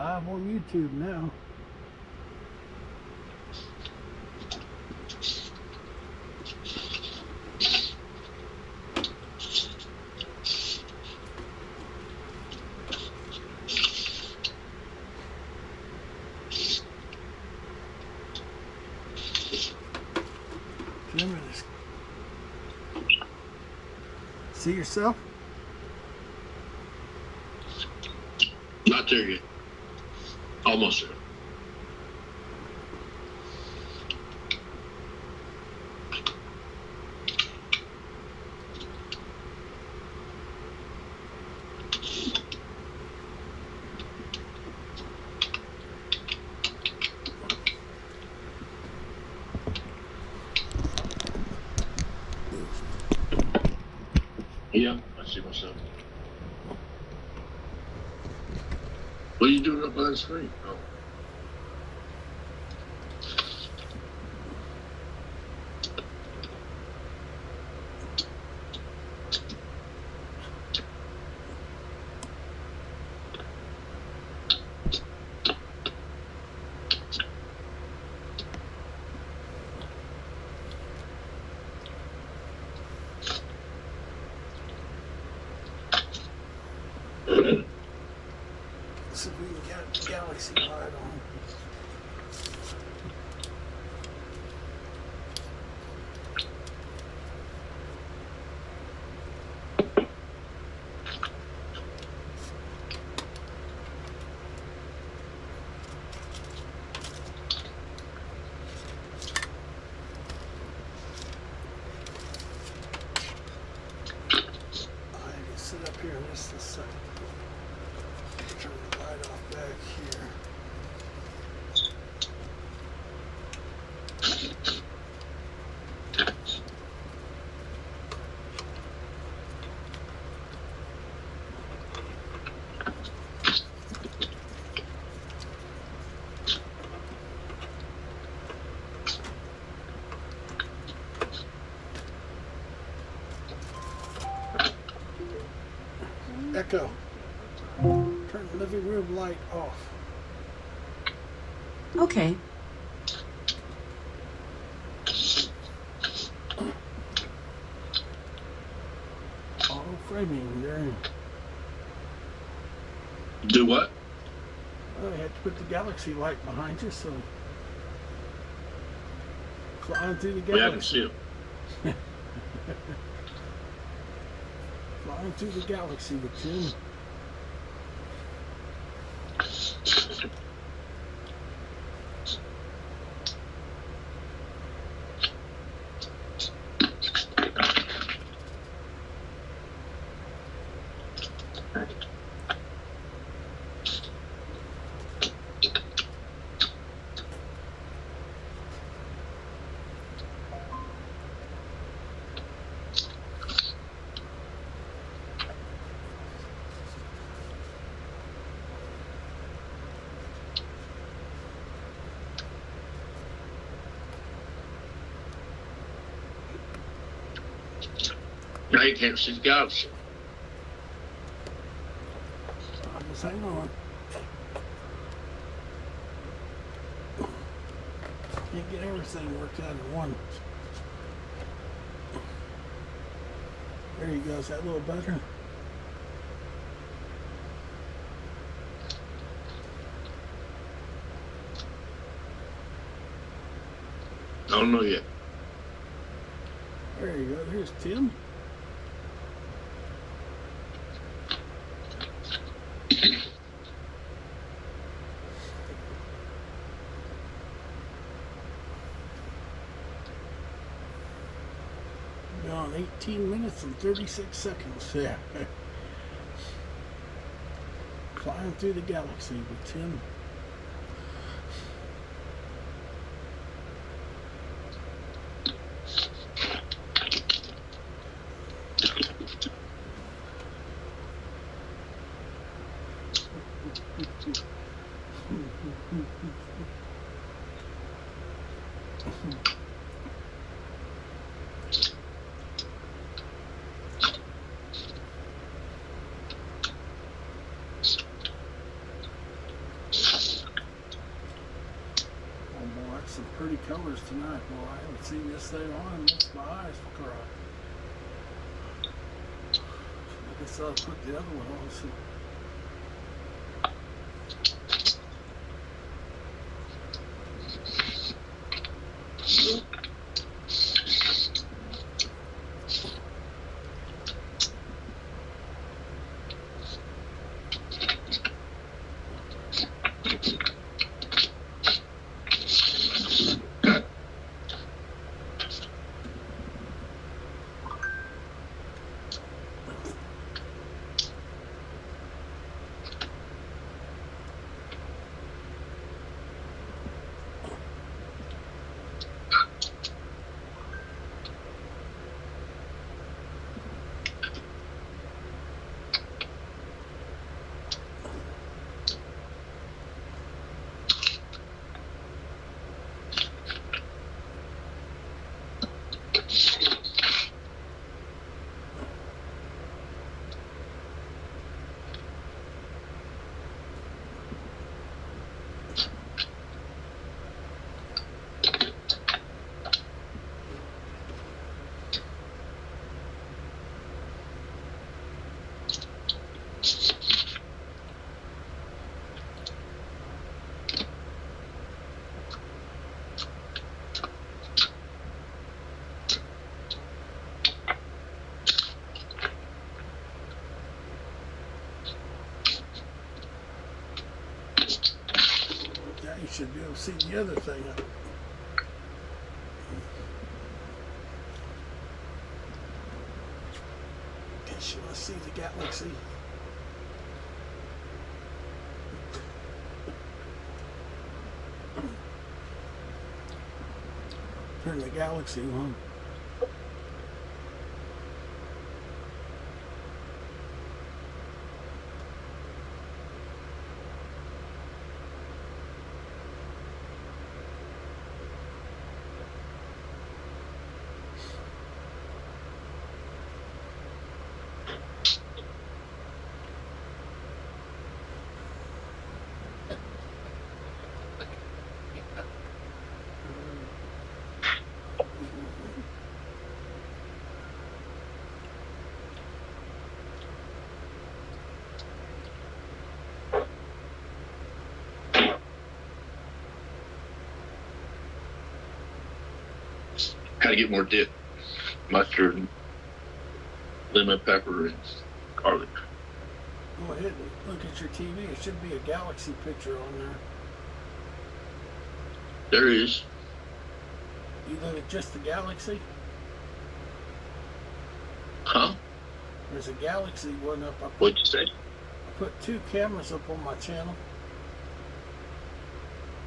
live on YouTube now. Remember this. See yourself? Not there yet. Almost there. Yeah, I see myself. What are you doing up on the screen? Oh. See if we can get the galaxy light on. I can sit up here in just a second. Turn the light off back here. Echo. Turn the living room light off. Okay. Auto framing there. Do what? Oh, I had to put the galaxy light behind you, so flying through the Yeah, I can galaxy. see it. Flying through the galaxy with Tim. Now you can't see the galaxy. Just hang on. Can't get everything worked out at once. There you go. Is that a little better? I don't know yet. There you go. There's Tim. Gone 18 minutes and 36 seconds. Yeah. Flying through the galaxy with Tim. colors tonight. Boy, I haven't seen this thing on. Makes my eyes cry. I guess I'll put the other one on. So. You should be able to see the other thing. Guess you want to see the galaxy. Turn the galaxy on. Gotta get more dip. Mustard, lemon pepper, and garlic. Go ahead and look at your TV. It should be a galaxy picture on there. There is. You look at just the galaxy? Huh? There's a galaxy one up. What'd you say? I put 2 cameras up on my channel.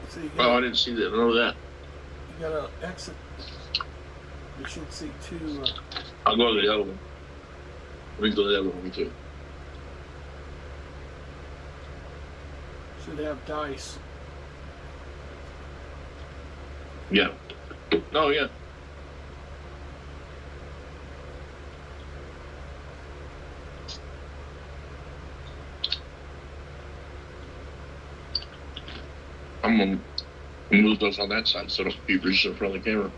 So you Oh, I didn't see that. I know that. You got to exit. You should see 2. I'll go to the other one. Let me go to the other one too. Should have dice. Yeah. Oh, yeah. I'm gonna move those on that side so don't be reaching in front of the camera.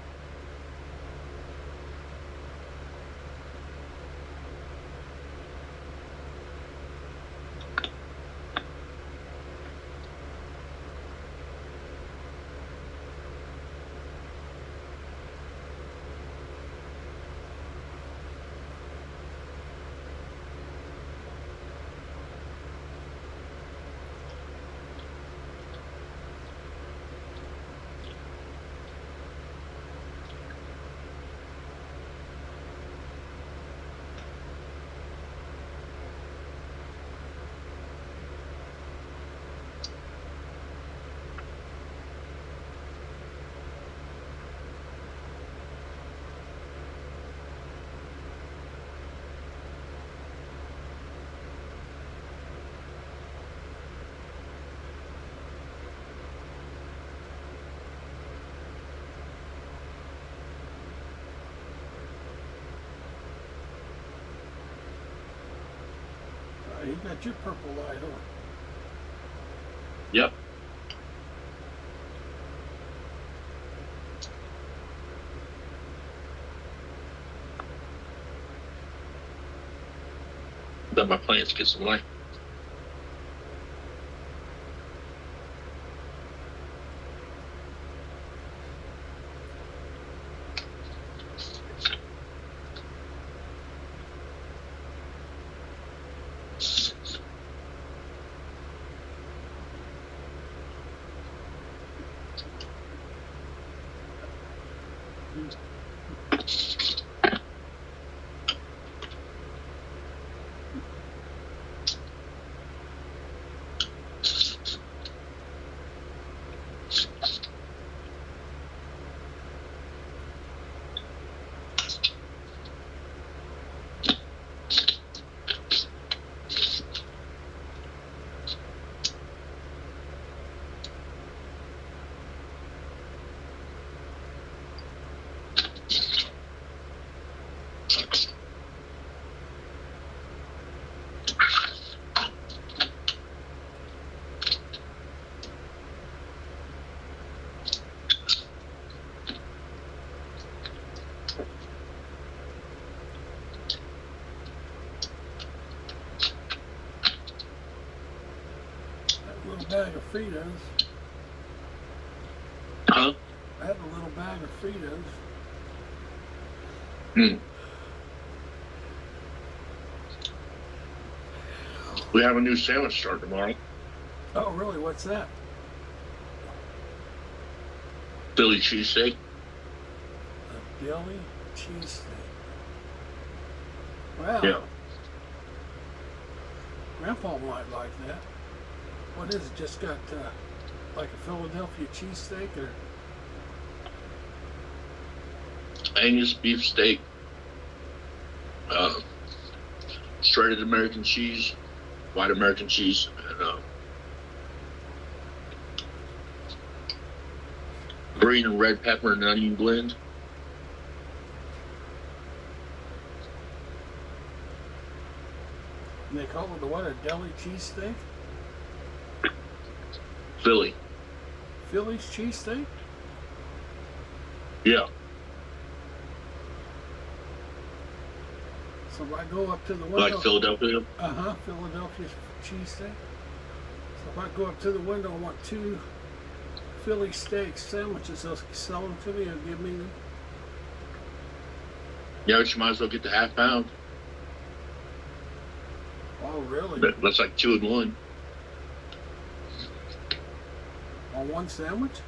You got your purple light on. Yep. Let my plants get some light. Little bag of Fritos. Huh? I had a little bag of Fritos. We have a new sandwich start tomorrow. Oh, really? What's that? Philly cheesesteak. A Philly cheesesteak. Wow. Yeah. Grandpa might like that. What is it? Just got like a Philadelphia cheesesteak, or Angus beef steak. Shredded American cheese, white American cheese, and green and red pepper and onion blend. and they call it what? A deli cheesesteak? Philly. Philly's cheesesteak? Yeah. So if I go up to the window, Like Philadelphia. Philadelphia cheesesteak. So if I go up to the window and want 2 Philly steak sandwiches, they'll sell them to me and give me them. Yeah, but you might as well get the half pound. Oh, really? That's like 2 in 1. On one sandwich?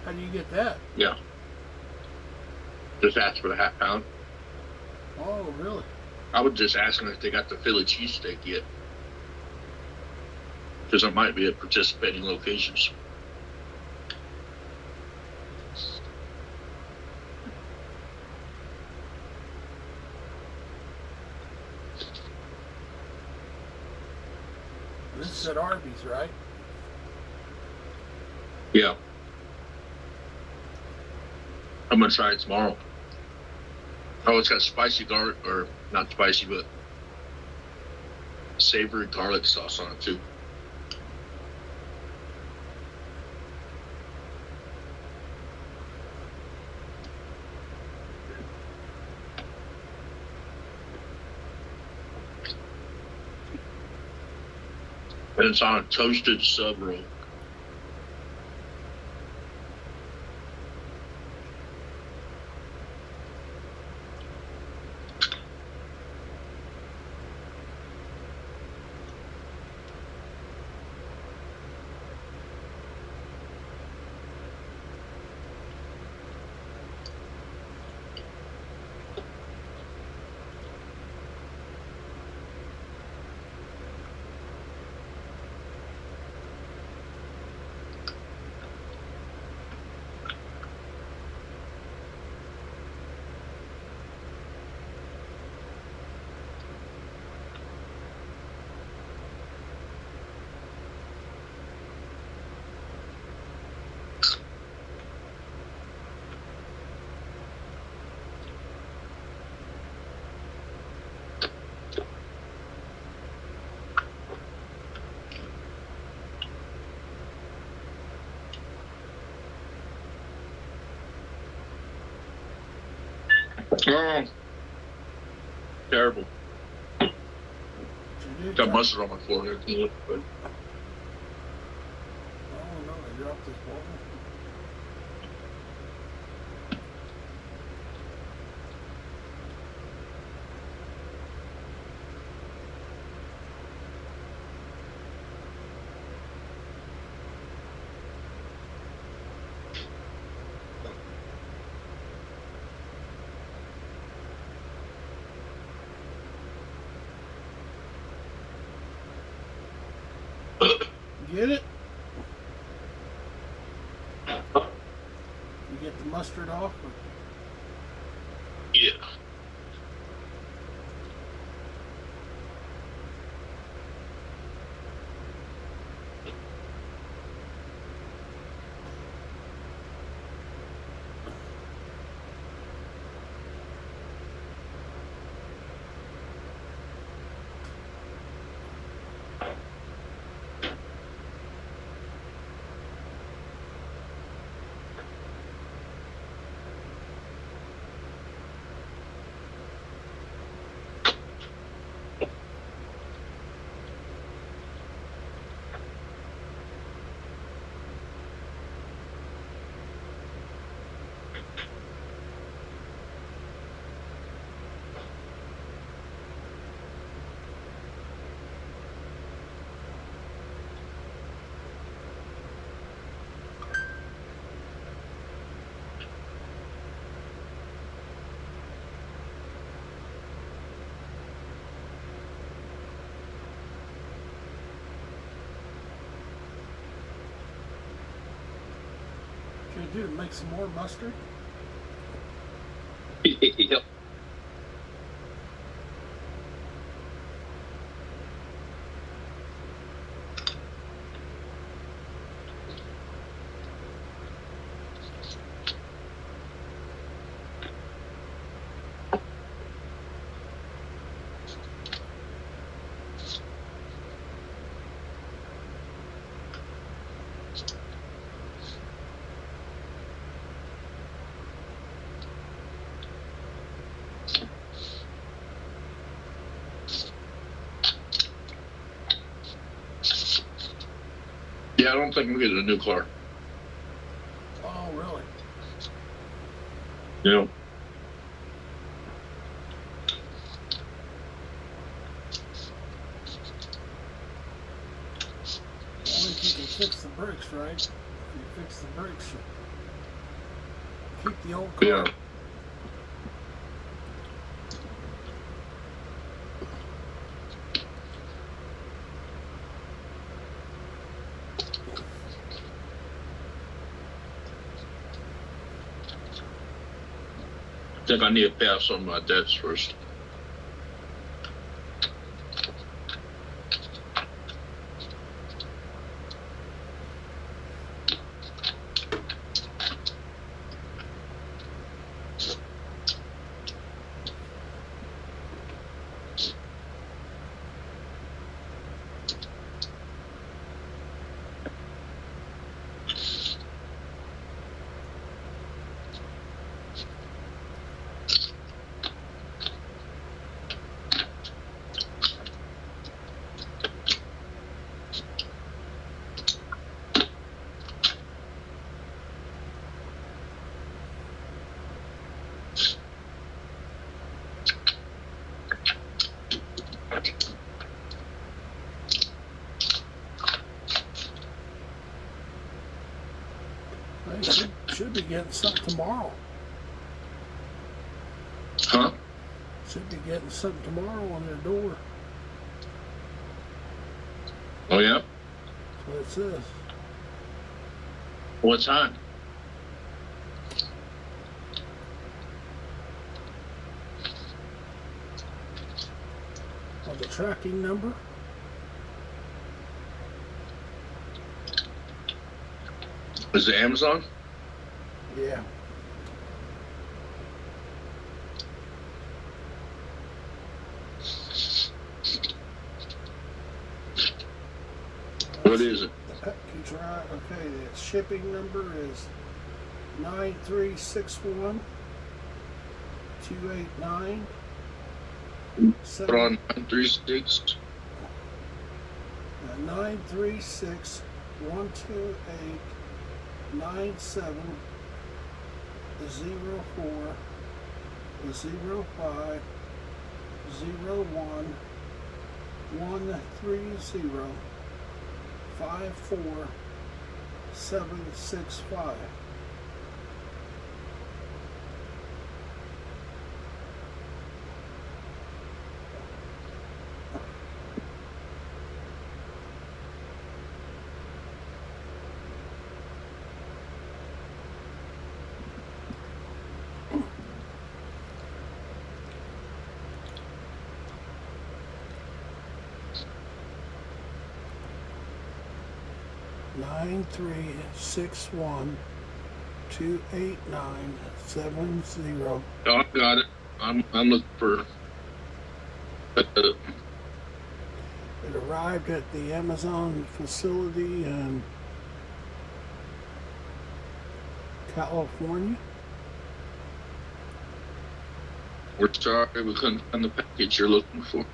How do you get that? Yeah. Just ask for the half pound. Oh, really? I would just ask them if they got the Philly cheesesteak yet. Because it might be at participating locations. This is at Arby's, right? Yeah. I'm going to try it tomorrow. Oh, it's got spicy garlic, or not spicy, but savory garlic sauce on it too. And it's on a toasted sub roll. Oh, terrible. did Got drop- mustard on my forehead. Too, but Oh no, they dropped this ball. Get it? You get the mustard off? Or? yeah. Should I do? Make some more mustard? Yep. Yeah, I don't think I'm getting a new car. Oh, really? You know, Only if you can fix the brakes, right? If you fix the brakes, you keep the old car. yeah. I think I need to pay some of my debts first. They should be getting something tomorrow. Huh? Should be getting something tomorrow on their door. Oh, yeah? That's what it says. What time? On the tracking number. Is it Amazon? Yeah. What is it? The package, right? Okay, the shipping number is 9361 289 Put on 936. 936-128-97-04-04-765. Nine three 6-1-289-70. Oh, I got it. I'm looking for. It arrived at the Amazon facility in California. We're sorry we couldn't find the package you're looking for.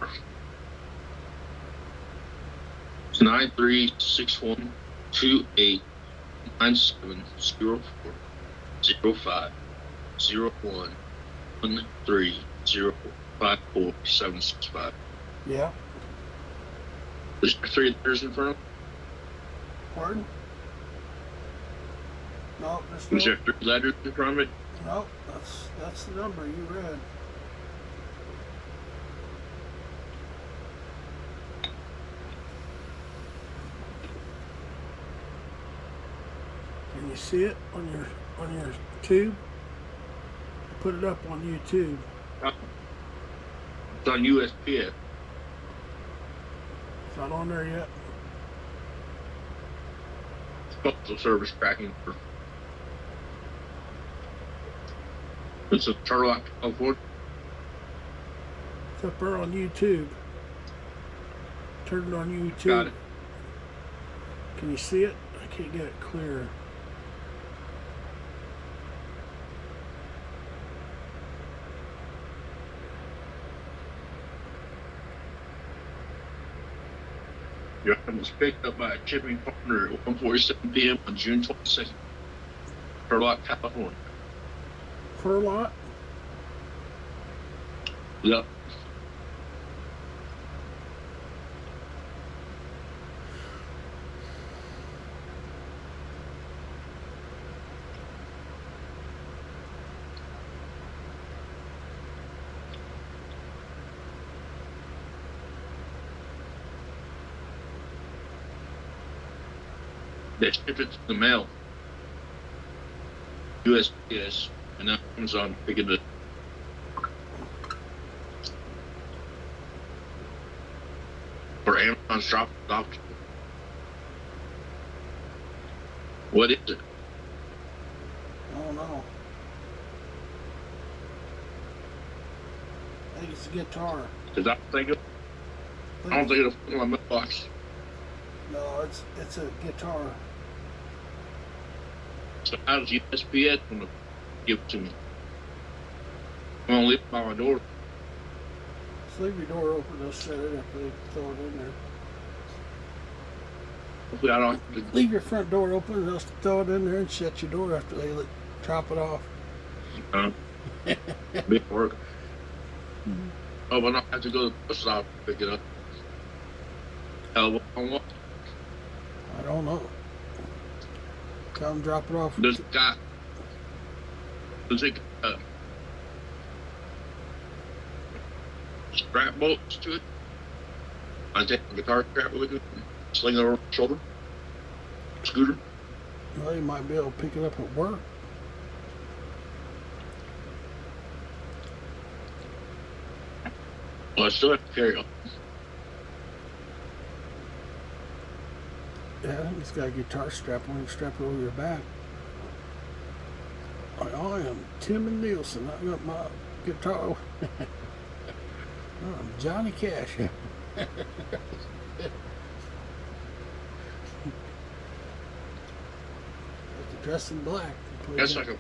It's 936-1-289-74-04-01-13-054-765. Yeah. There's 3 letters in front of Pardon? No, there's it? Is no. there 3 letters in front of it? No, that's the number you read. Can you see it on your tube? Put it up on YouTube. It's on USPS. It's not on there yet. Postal Service tracking for. It's a Turlock, California. It's up there on YouTube. Turn it on YouTube. Got it. Can you see it? I can't get it clear. Your item was picked up by a shipping partner at 1:47 p.m. on June 22nd. Turlock, California. Per lot? Yep. They shipped it to the mail. USPS. And now Amazon picking it. Or Amazon's dropping it off. What is it? I don't know. I think it's a guitar. Because I don't think it'll fit in my mailbox. No, it's a guitar. So how does USPS want to give it to me? I'm gonna leave it by my door. Just leave your door open, they'll set it up, they throw it in there. Hopefully I don't have to. Leave your front door open, they'll throw it in there and shut your door after they drop it off. Be at work. Oh, but I don't have to go to the post office to pick it up. Hell, on what? I don't know. Come drop it off. Does it strap bolts to it? I take the guitar strap with it, sling it over my shoulder, scooter. Well, you might be able to pick it up at work. Well, I still have to carry it. Yeah, it's got a guitar strap on it, strap it over your back. I am Tim and Nielsen. I got my guitar. I'm Johnny Cash. Dressed in black. That's like a.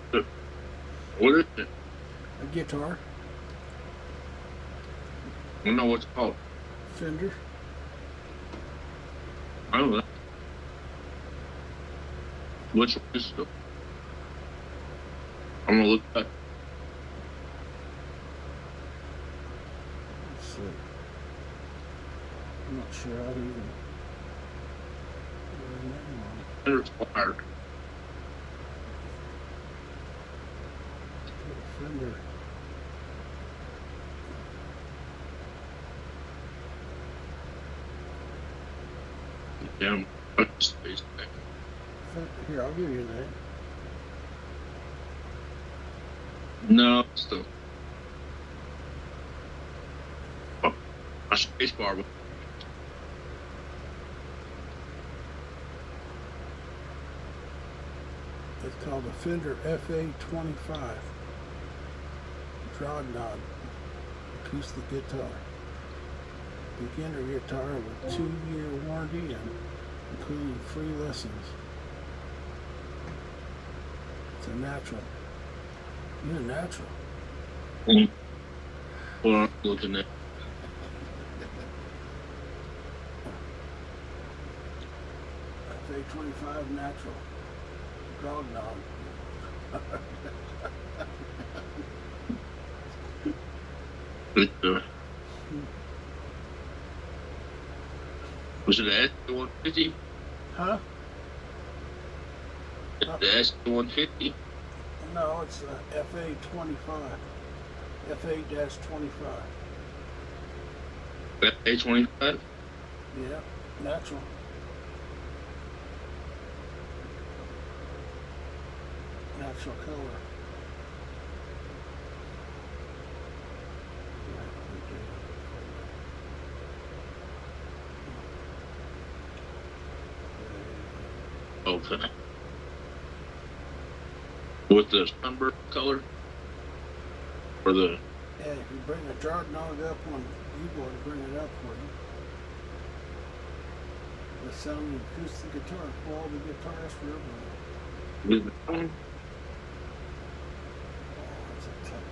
What is it? A guitar. I don't know what it's called. Fender. I don't know. Which one is it? I'm gonna look up. Let's see. I'm not sure how to even. Put her name on it. Fender's fired. Fender. Damn. Space back. Here, I'll give you a name. No, still. Oh, a space bar. It's called the Fender FA25 Drawknob acoustic guitar. Beginner guitar with 2-year warranty and including free lessons. It's a natural. You're a natural. Hold on, looking at. FA25 natural. Drawknob. Was it the S150? Huh? The S150? No, it's FA25. FA-25. A25? Yeah, natural. Natural color. Okay. With the sunburst color? Or the. Yeah, if you bring a Drawknob up on keyboard, bring it up for you. The sound of acoustic guitar, all the guitarists were everywhere. Is that one? Oh, it's a tough.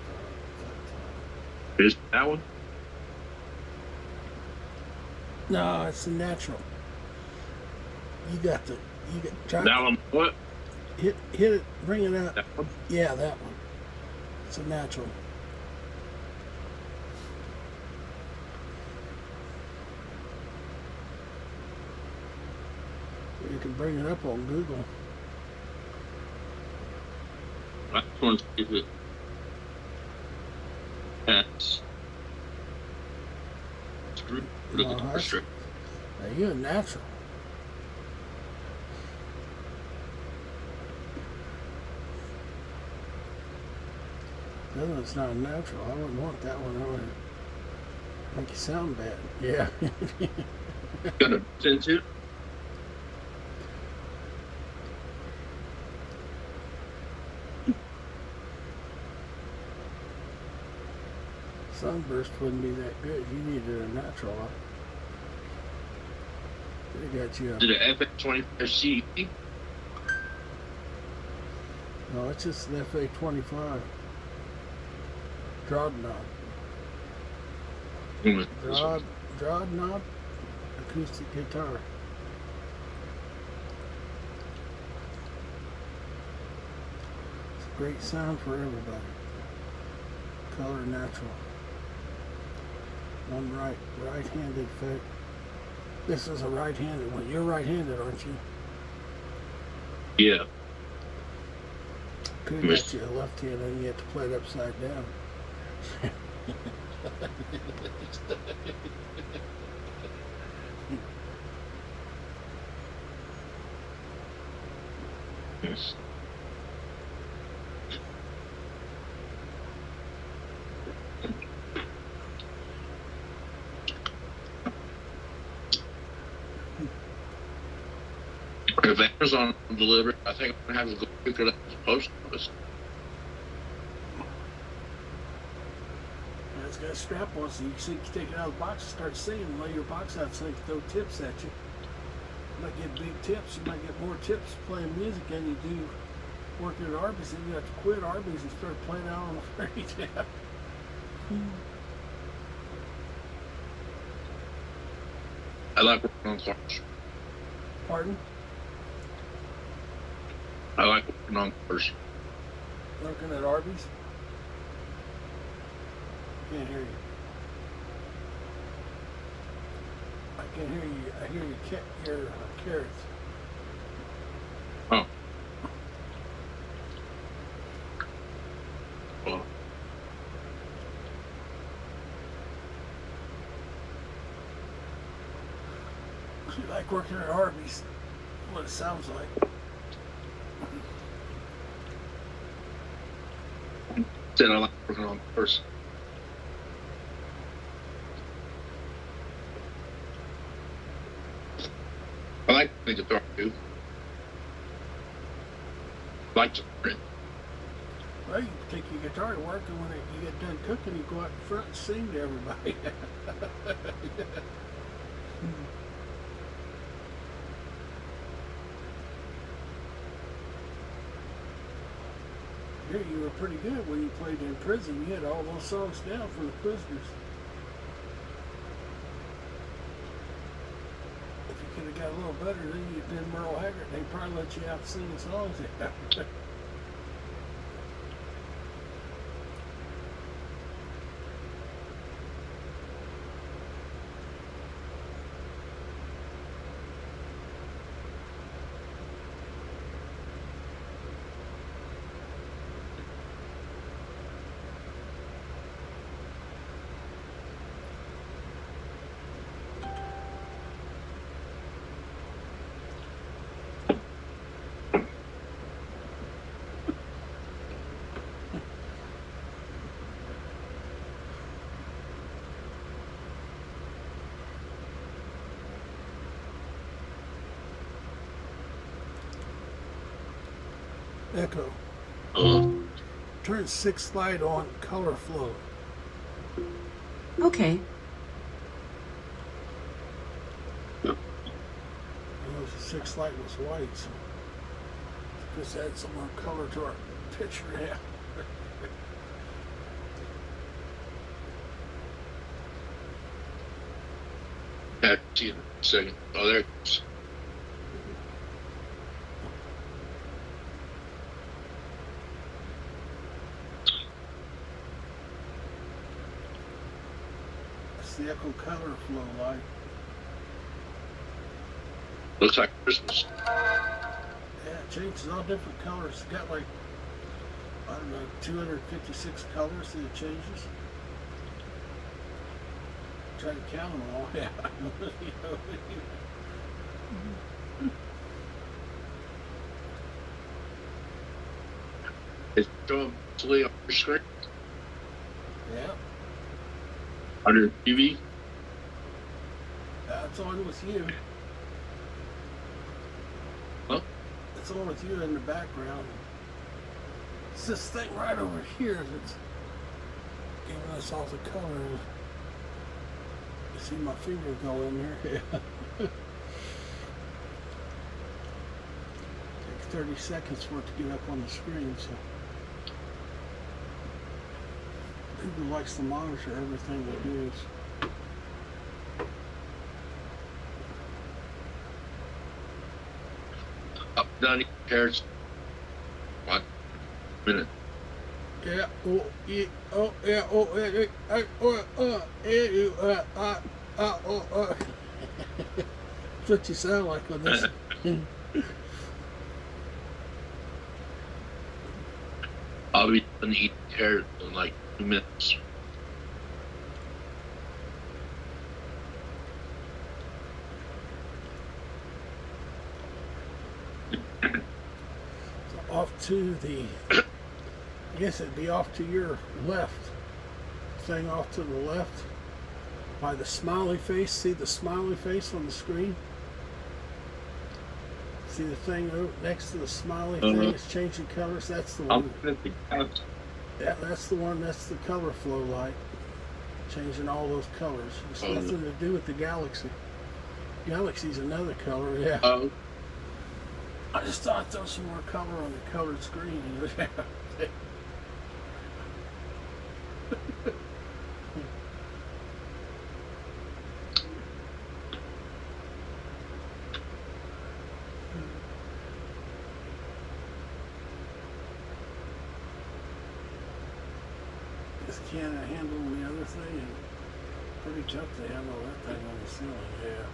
Is that one? No, it's a natural. You got try, That one, what? hit it, bring it up. That one? Yeah, that one. It's a natural. You can bring it up on Google. That one's if it has screw. No, that's- Now, you're a natural. That one's not a natural. I wouldn't want that one. I would make you sound bad. Yeah. Got a sense it? Sunburst wouldn't be that good. You needed a natural. They got you a. Is it an FX25C? No, it's just an FA25. Drawknob. Drawknob acoustic guitar. It's a great sound for everybody. Color natural. One right-handed fit. This is a right-handed one. You're right-handed, aren't you? Yeah. Could have got you a left-handed and you have to play it upside down. Yes. If Amazon delivered, I think I'm gonna have to go pick it up at the post office. And it's got a strap on so you can take it out of the box and start singing and lay your box out so they can throw tips at you. You might get big tips. You might get more tips playing music than you do working at Arby's. Then you have to quit Arby's and start playing out on the ferry tap. I like working on cars. Pardon? I like working on cars. Working at Arby's? Can't hear you. I can hear you. I hear your carrots. Oh. Well, You like working at Arby's? What it sounds like. said I like working on cars. I like playing guitar too. I like to learn it. Well, you can take your guitar to work, and when you get done cooking, you go out in front and sing to everybody. Here, you were pretty good when you played in prison. You had all those songs down for the prisoners. If you could have got a little better, then you'd been Merle Haggard. They'd probably let you out singing songs. Echo. Turn 6th light on, color flow. Okay. The 6th light was white, so just add some more color to our picture. Yeah. Yeah, see you in a second. Oh, there it goes. That's the Echo color flow light. Looks like Christmas. Yeah, it changes all different colors. It's got like, I don't know, 256 colors that it changes. Try to count them all. Yeah. It's showing visually on your screen Yeah. under TV. That's on with you. Huh? It's on with you in the background. It's this thing right over here that's giving us all the color. You see my finger go in there? Yeah. Takes 30 seconds for it to get up on the screen, so Google likes to monitor everything we do. Up, down, eating carrots. 1 minute. Yeah, oh, yeah, oh, yeah, oh, That's what you sound like on this. I'll be done eating carrots in like 2 minutes. So off to the, I guess it'd be off to your left. Thing off to the left by the smiley face. See the smiley face on the screen? See the thing next to the smiley thing? It's changing colors. That's the I'm one. looking at the galaxy. Yeah, that's the one. That's the color flow light. Changing all those colors. It's nothing to do with the galaxy. Galaxy's another color, yeah. Oh, I just thought I'd throw some more color on the colored screen. can't handle the other thing, and pretty tough to handle that thing on the ceiling. Yeah.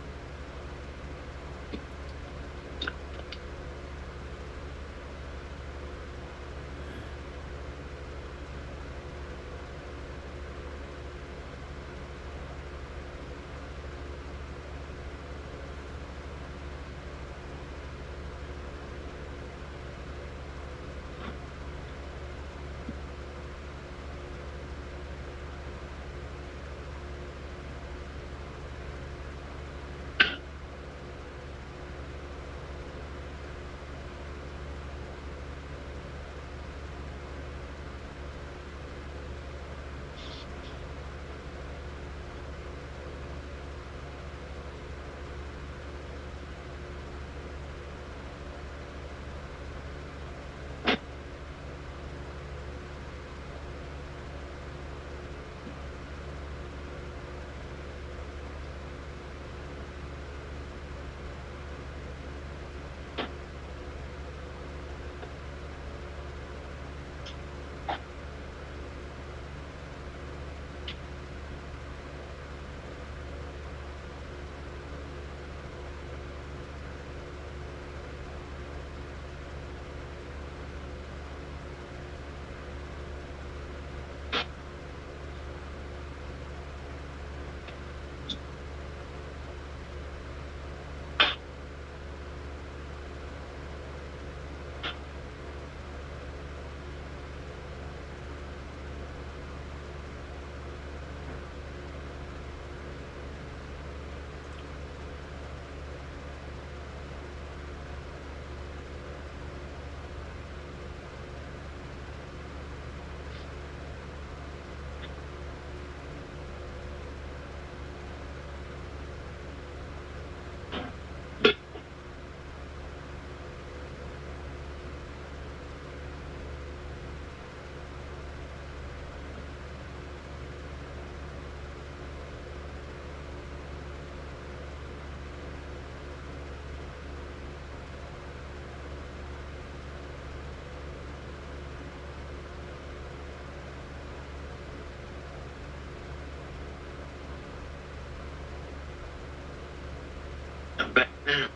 I'm back now.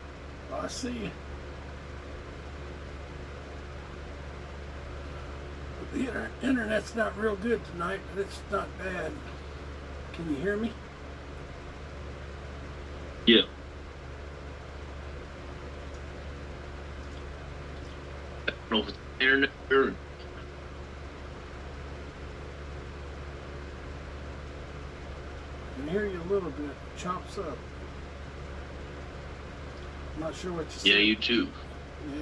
I see you. The internet's not real good tonight, but it's not bad. Can you hear me? Yeah. I don't know if it's the internet or I can hear you a little bit. Chops up. I'm not sure what you said. yeah, you too.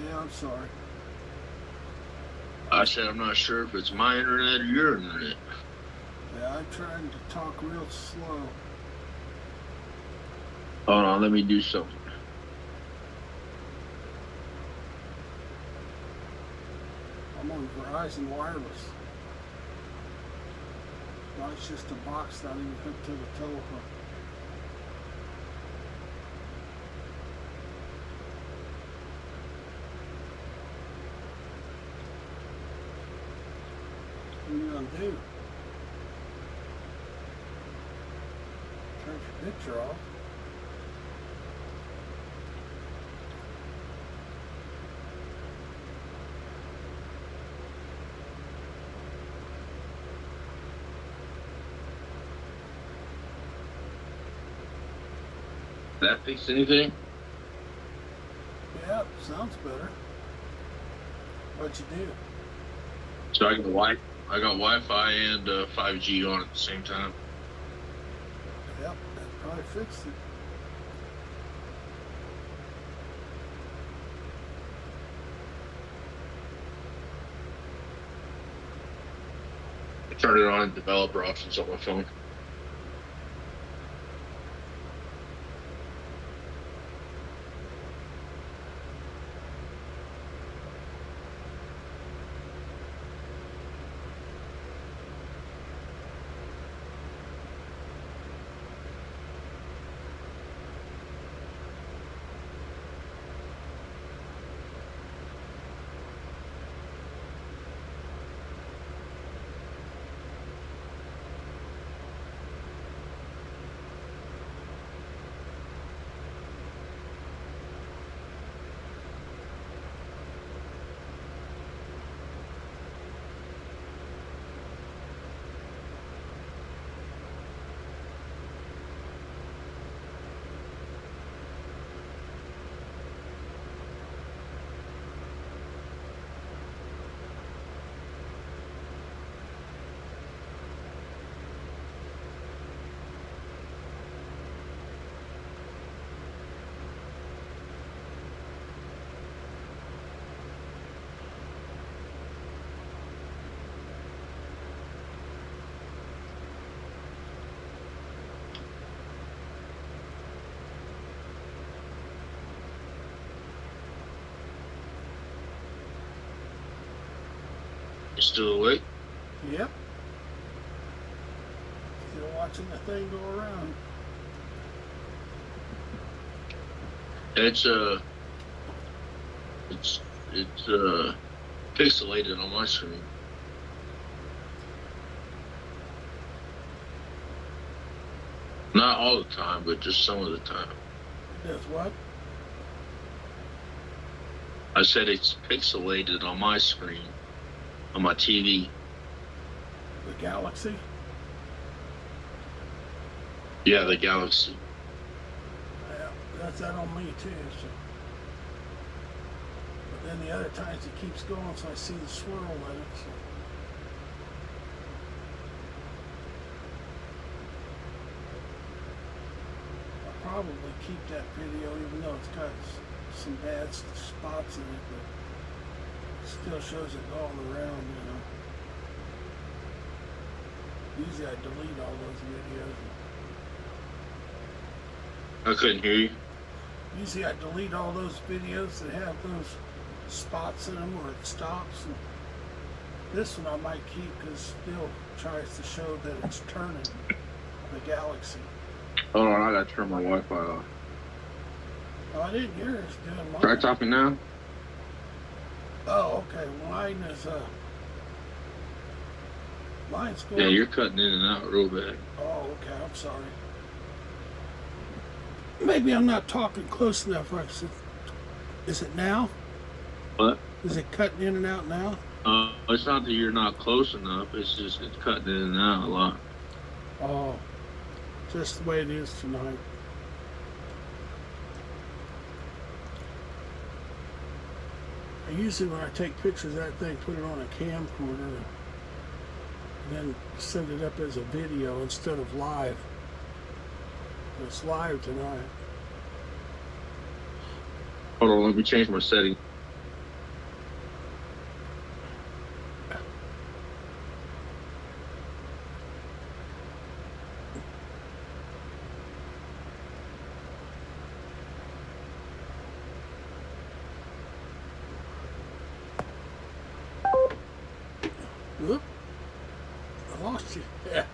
Yeah, I'm sorry. I said I'm not sure if it's my internet or your internet. Yeah, I'm trying to talk real slow. Hold on, let me do something. I'm on Verizon Wireless. Well, it's just a box not even hooked to the telephone. What are you gonna do? Turn your picture off. That fix anything? Yeah, sounds better. What'd you do? So I got Wi-Fi and 5G on at the same time. Yep, that probably fixed it. I turned it on in developer options on my phone. You still awake? Yep. Still watching the thing go around. It's pixelated on my screen. Not all the time, but just some of the time. It does what? I said it's pixelated on my screen, on my TV. The Galaxy? Yeah, the Galaxy. Yeah, that's that on me too. So. But then the other times it keeps going, so I see the swirl in it. So. I'll probably keep that video, even though it's got some bad spots in it, but it still shows it going around, you know. Usually I delete all those videos. I couldn't hear you. Usually I delete all those videos that have those spots in them where it stops. And this one I might keep because it still tries to show that it's turning the Galaxy. Hold on, I gotta turn my Wi-Fi off. Oh, I didn't hear it's doing mine. Try talking now. Oh, okay. Mine is mine's going. Yeah, you're cutting in and out real bad. Oh, okay. I'm sorry. Maybe I'm not talking close enough. Is it now? What? Is it cutting in and out now? It's not that you're not close enough. It's just it's cutting in and out a lot. Oh, just the way it is tonight. I usually, when I take pictures of that thing, put it on a camcorder and then send it up as a video instead of live. It's live tonight. Hold on, let me change my setting. Whoop. I lost you. Yeah.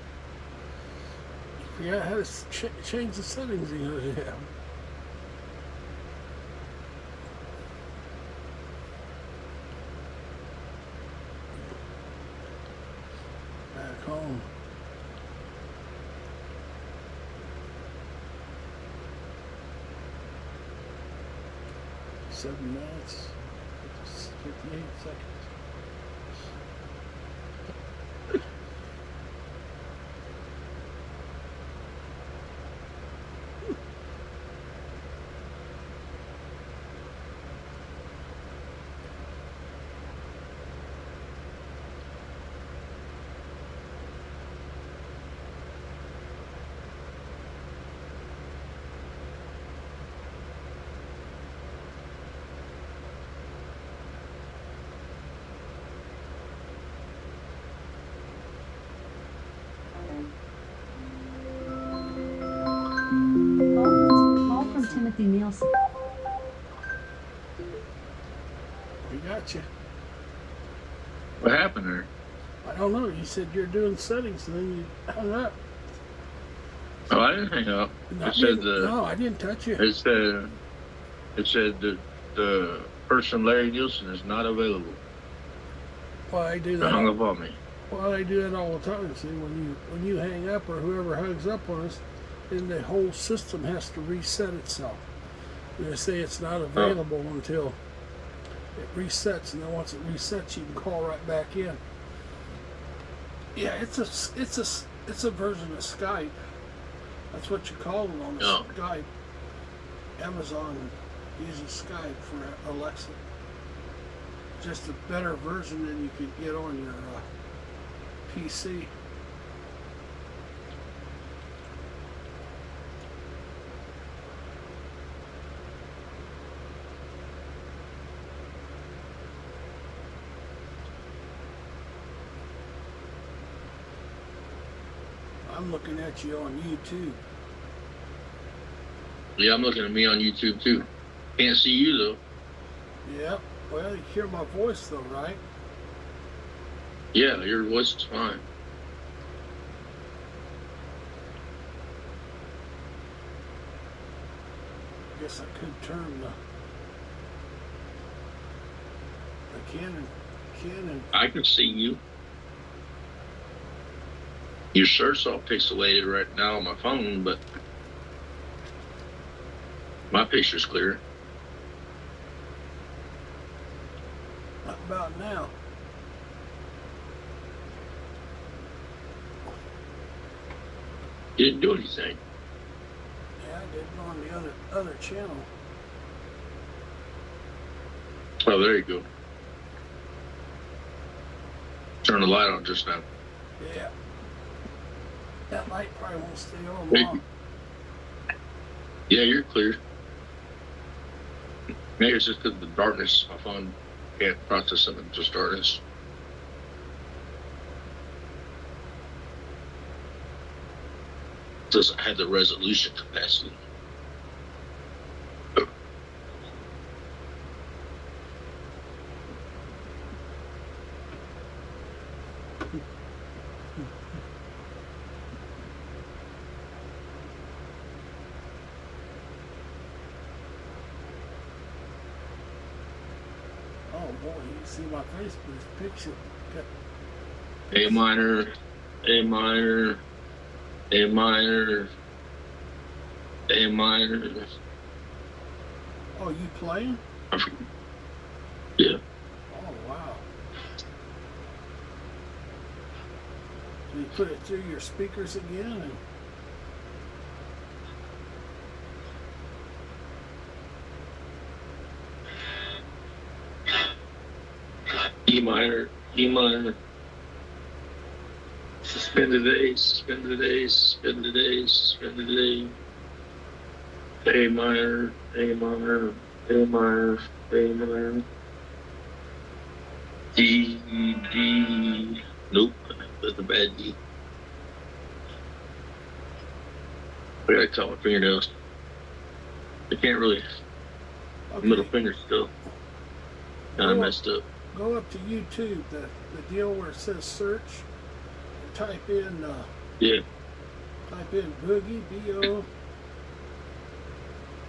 You forgot how to change the settings you know, yeah. Back home. Seven minutes, 58 seconds. Call from Timothy Nielsen. We got you. What happened there? I don't know. You said you're doing settings, and then you hung up. Oh, I didn't hang up. No, It said no, I didn't touch you. it said that the person Larry Nielsen is not available. Well, I do They that. hung up on me. Well, I do that all the time. See, when you hang up or whoever hangs up on us, then the whole system has to reset itself. They say it's not available until it resets, and then once it resets, you can call right back in. Yeah, it's a version of Skype. That's what you call it on Skype. Amazon uses Skype for Alexa. Just a better version than you could get on your PC. I'm looking at you on YouTube. Yeah, I'm looking at me on YouTube too. Can't see you though. Yeah, well, you hear my voice though, right? Yeah, your voice is fine. Guess I could turn the Canon. I can see you. Your shirt's all pixelated right now on my phone, but my picture's clear. What about now? You didn't do anything. Yeah, I did on the other channel. Oh, there you go. Turn the light on just now. Yeah. That light probably won't stay on Maybe. long. Yeah, you're clear. Maybe it's just because of the darkness. My phone can't process something just darkness. It doesn't have the resolution capacity. Oh boy, you can see my Facebook picture. A minor, A minor, A minor, A minor. Oh, you playing? Yeah. Oh wow. So you put it through your speakers again and E minor, E minor. Suspended A, suspended A, suspended A, suspended A. A minor, A minor, A minor, A minor. D, D. Nope, that's a bad D. I gotta cut my fingernails. I can't really. okay. Middle finger still kind of Go up- messed up. Go up to YouTube, the deal where it says search, and type in Yeah. Boogie, B-O,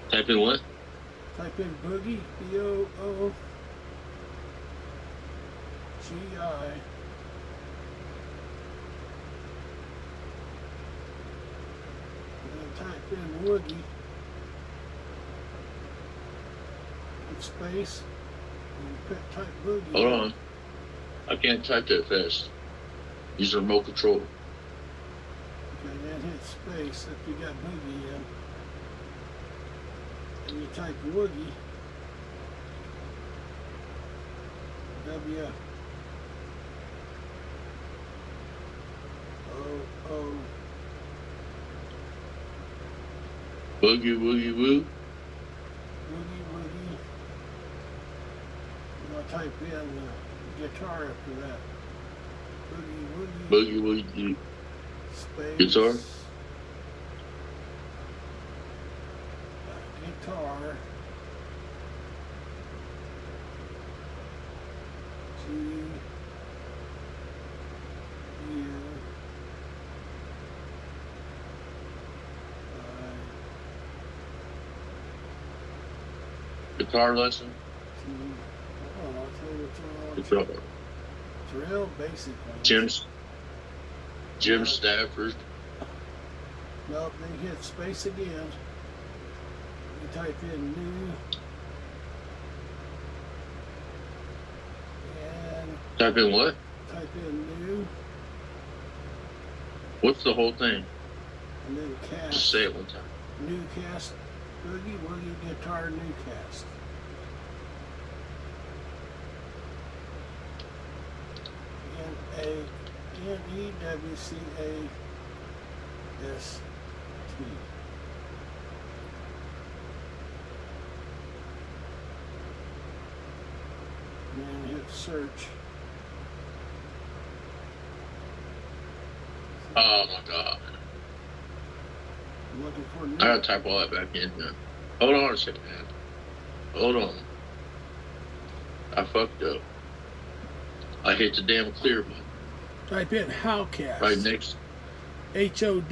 Type in what? type in Boogie, B-O-O-G-I. And then type in Woogie, with space, and you type Boogie. Hold on. I can't type that fast. Use the remote control. Okay, then hit space if you got Boogie in. And you type Woogie. W O O Boogie, woogie, woo. Woogie Woogie. You want to type in guitar after that. Boogie Woogie. Boogie, woogie. Space. Guitar? Guitar. G. U. Guitar lesson? T. Oh, I'll tell you what's wrong. Guitar. It's real basic one. Jim Stafford. Nope, then you hit space again. You type in new. And Type in what? type in new. What's the whole thing? And then Just cast. say it one time. New cast. Boogie Woogie Guitar New Cast. N-E-W-C-A-S-T. And then hit search. Oh my god. I'm looking for new. I gotta type all that back in now. Hold on a second, man. Hold on. I fucked up. I hit the damn clear button. Type in Howcast. Right next. HOWCAST,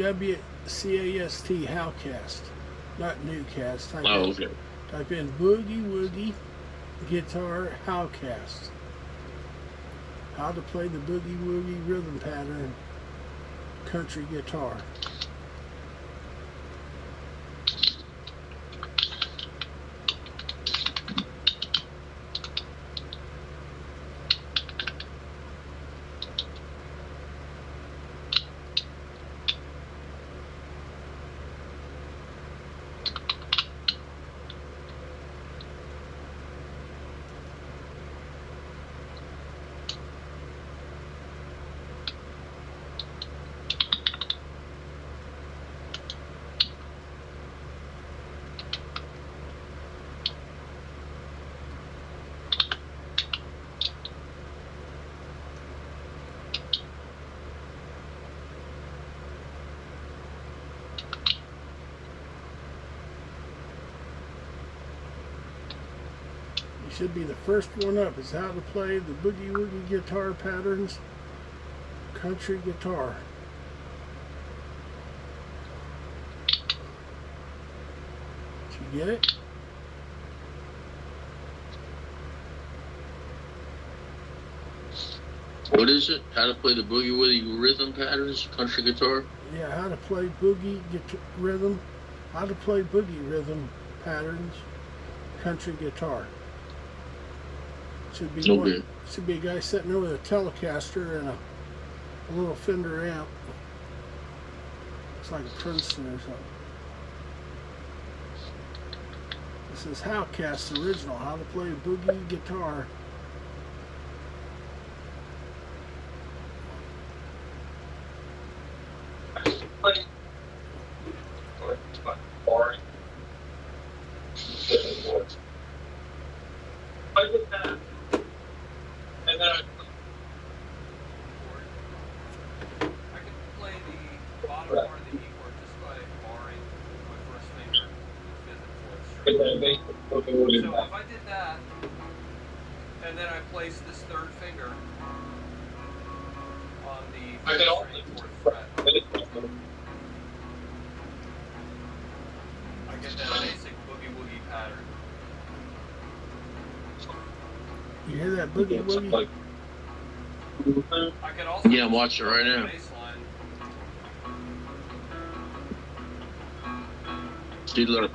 Howcast. Not Newcast. Oh, okay. Type in Boogie Woogie Guitar Howcast. How to play the Boogie Woogie rhythm pattern country guitar. Should be the first one up is how to play the Boogie Woogie guitar patterns country guitar. Did you get it? What is it? How to play the Boogie Woogie rhythm patterns country guitar? Yeah, how to play boogie rhythm. How to play boogie rhythm patterns country guitar. Should be Okay. should be a guy sitting there with a Telecaster and a little Fender amp. It's like a Princeton or something. This is Howcast original. How to play boogie guitar. So if I did that, and then I place this third finger on the fourth fret, I get that basic boogie woogie pattern. You hear that boogie woogie? I could also Yeah, I'm watching it right now. baseline. Dude, look.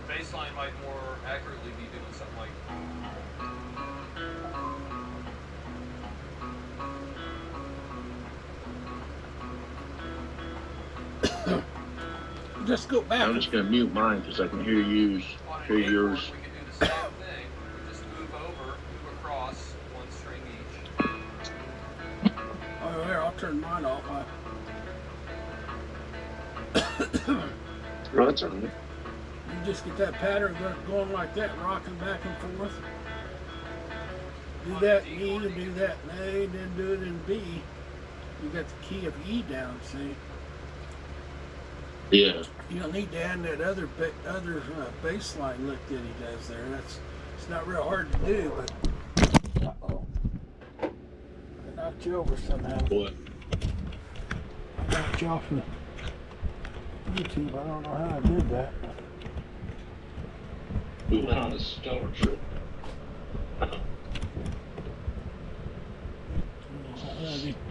Baseline might more accurately be doing something like. Just go back. I'm just gonna mute mine because I can hear yours. On an Hear A chord, yours. we can do the same thing. We just move over, move across, one string each. Oh, here, I'll turn mine off. No, that's all right. You just get that pattern going like that, rocking back and forth. Do that in E, and do that in A, and then do it in B. You got the key of E down, see? Yeah. You don't need to add that other bass line lick that he does there. It's not real hard to do, but uh-oh. I knocked you over somehow. What? I knocked you off of YouTube. I don't know how I did that. We went on a stellar trip.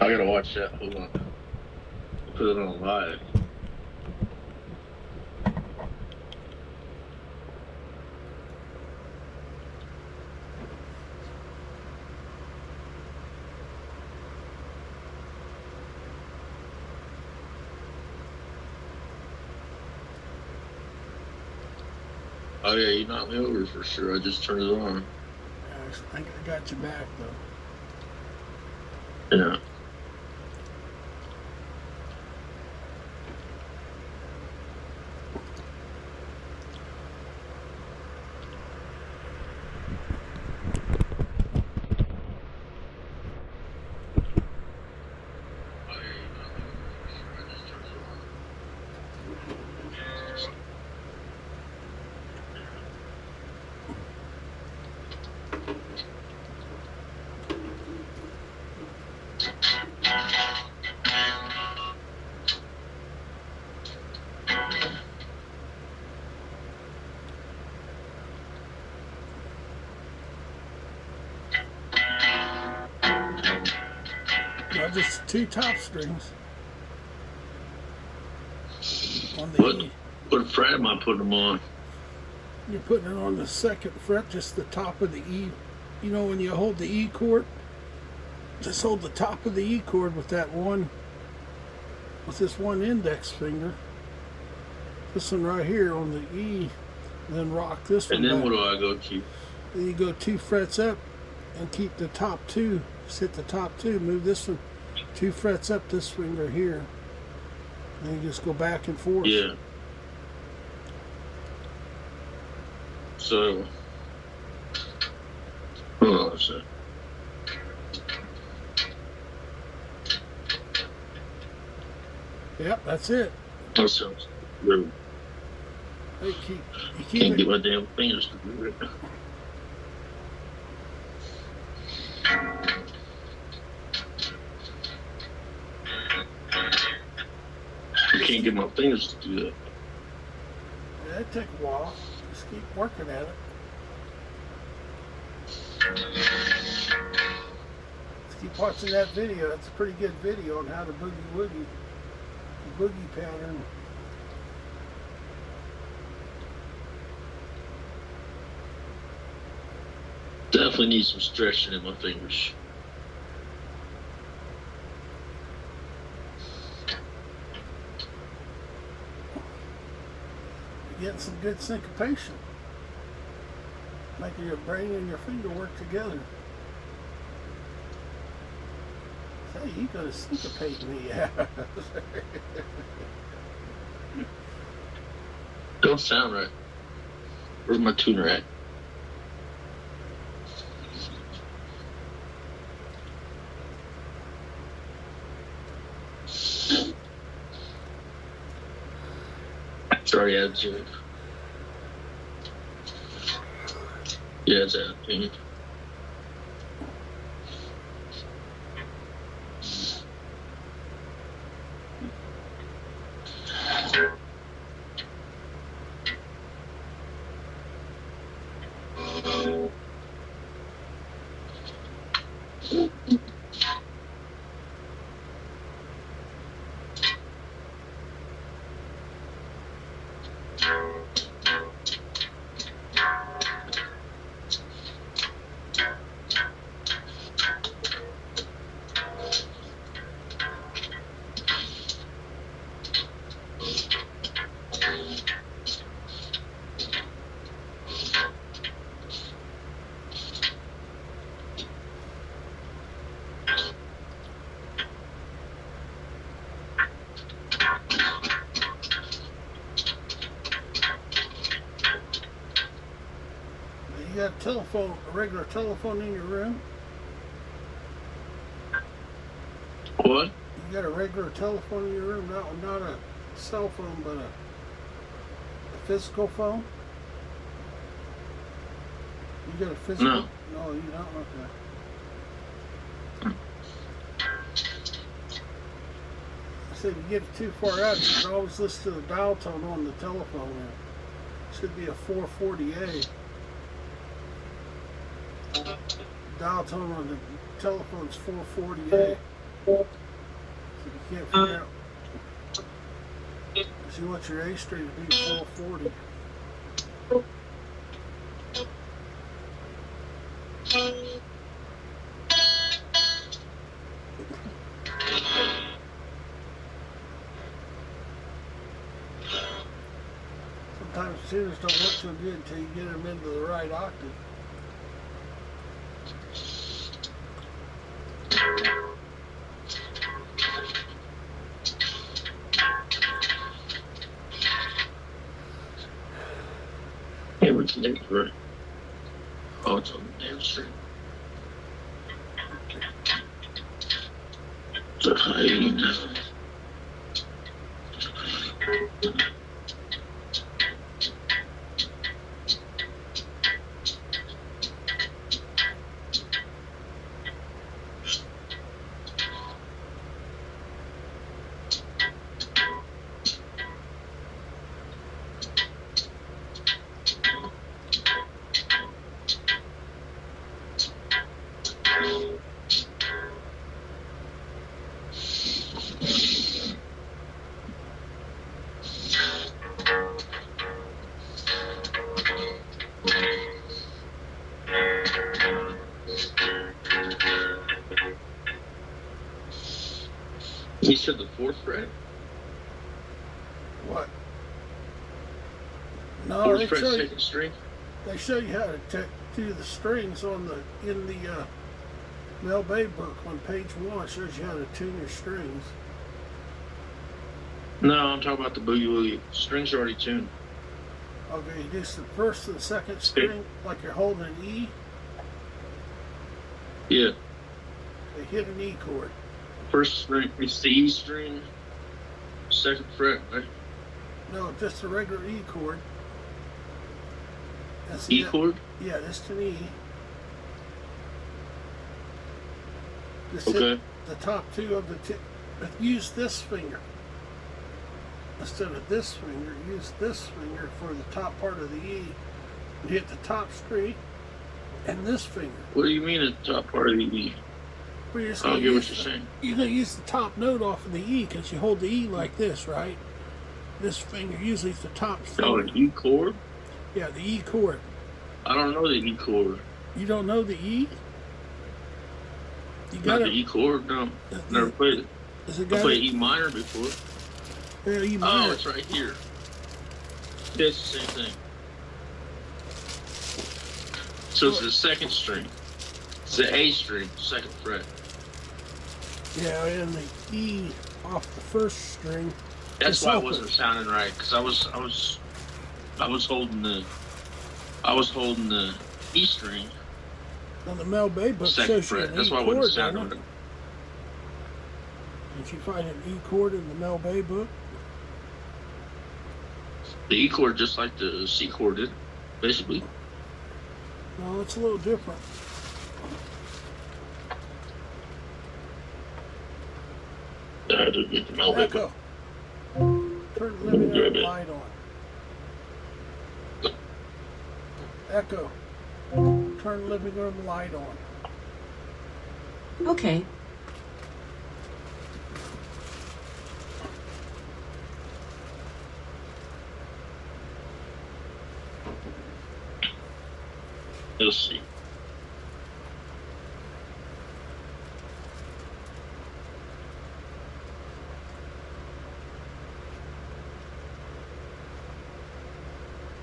I gotta watch that. Hold on. Put it on live. Oh yeah, you knocked me over for sure. I just turned it on. Yeah, I think I got you back though. Yeah. just 2 top strings. On the What? E. What fret am I putting them on? You're putting it on the 2nd fret, just the top of the E. You know, when you hold the E chord, just hold the top of the E chord with that one, with this one index finger. This one right here on the E, and then rock this one And then back. what do I go to? Then you go 2 frets up and keep the top 2. Just hit the top 2. Move this one 2 frets up, this finger here. And you just go back and forth. Yeah. So, hold on a sec. Yep, that's it. That sounds good. Hey, you Can't keep get it. my damn fingers to do it. I can't get my fingers to do that. Yeah, it take a while. Just keep working at it. Just keep watching that video. It's a pretty good video on how to boogie woogie, the boogie pattern. Definitely need some stretching in my fingers. You're getting some good syncopation. Making your brain and your finger work together. Hey, you gotta syncopate me. Don't sound right. Where's my tuner at? Sorry, I had to. Yeah, it's out. You got a telephone, a regular telephone in your room? What? You got a regular telephone in your room, not a cell phone, but a physical phone? You got a physical? No. No, you don't? Okay. I said, if you get too far out, you can always listen to the dial tone on the telephone. It should be a 440A. Dial tone on the telephone's 440A. So you can't figure out. So you want your A string to be 440. Sometimes tuners don't look so good until you get them into the right octave. Hey, what's the name for it? Oh, it's on the damn street. The hide. said the 4th fret? What? No, 4th they fret, show you. 2nd string? They show you how to do the strings in the Mel Bay book on page 1. It shows you how to tune your strings. No, I'm talking about the Boogie Woogie. Strings are already tuned. Okay, you just the first and second string like you're holding an E. Yeah. They hit an E chord. First string, it's the E string, 2nd fret, right? No, just a regular E chord. That's E it. chord? Yeah, just an E. Just Okay. hit the top 2 of the tip. Use this finger. Instead of this finger, use this finger for the top part of the E. And hit the top string and this finger. What do you mean at the top part of the E? Well, you're just I don't gonna get what use you're the- saying. You're going to use the top note off of the E because you hold the E like this, right? This finger usually is the top Oh, finger. an E chord? Yeah, the E chord. I don't know the E chord. You don't know the E? You Not got the it. E chord, no. Never played it. Is it I got played it? E minor before. Yeah, E Oh, minor. it's right here. Yeah, it's the same thing. So it's the 2nd string. It's the A string, 2nd fret. Yeah, and the E off the first string. That's It's why it open. wasn't sounding right, because I was holding the E string, On the Mel Bay book 2nd shows you fret. an That's E why it chord, wasn't doesn't sounding it? right. Did you find an E chord in the Mel Bay book? The E chord, just like the C chord did, basically. No, it's a little different. I didn't get the Mel Bay book. Echo. Turn the living room light on. Echo. Turn the living room light on. Okay. Let's see.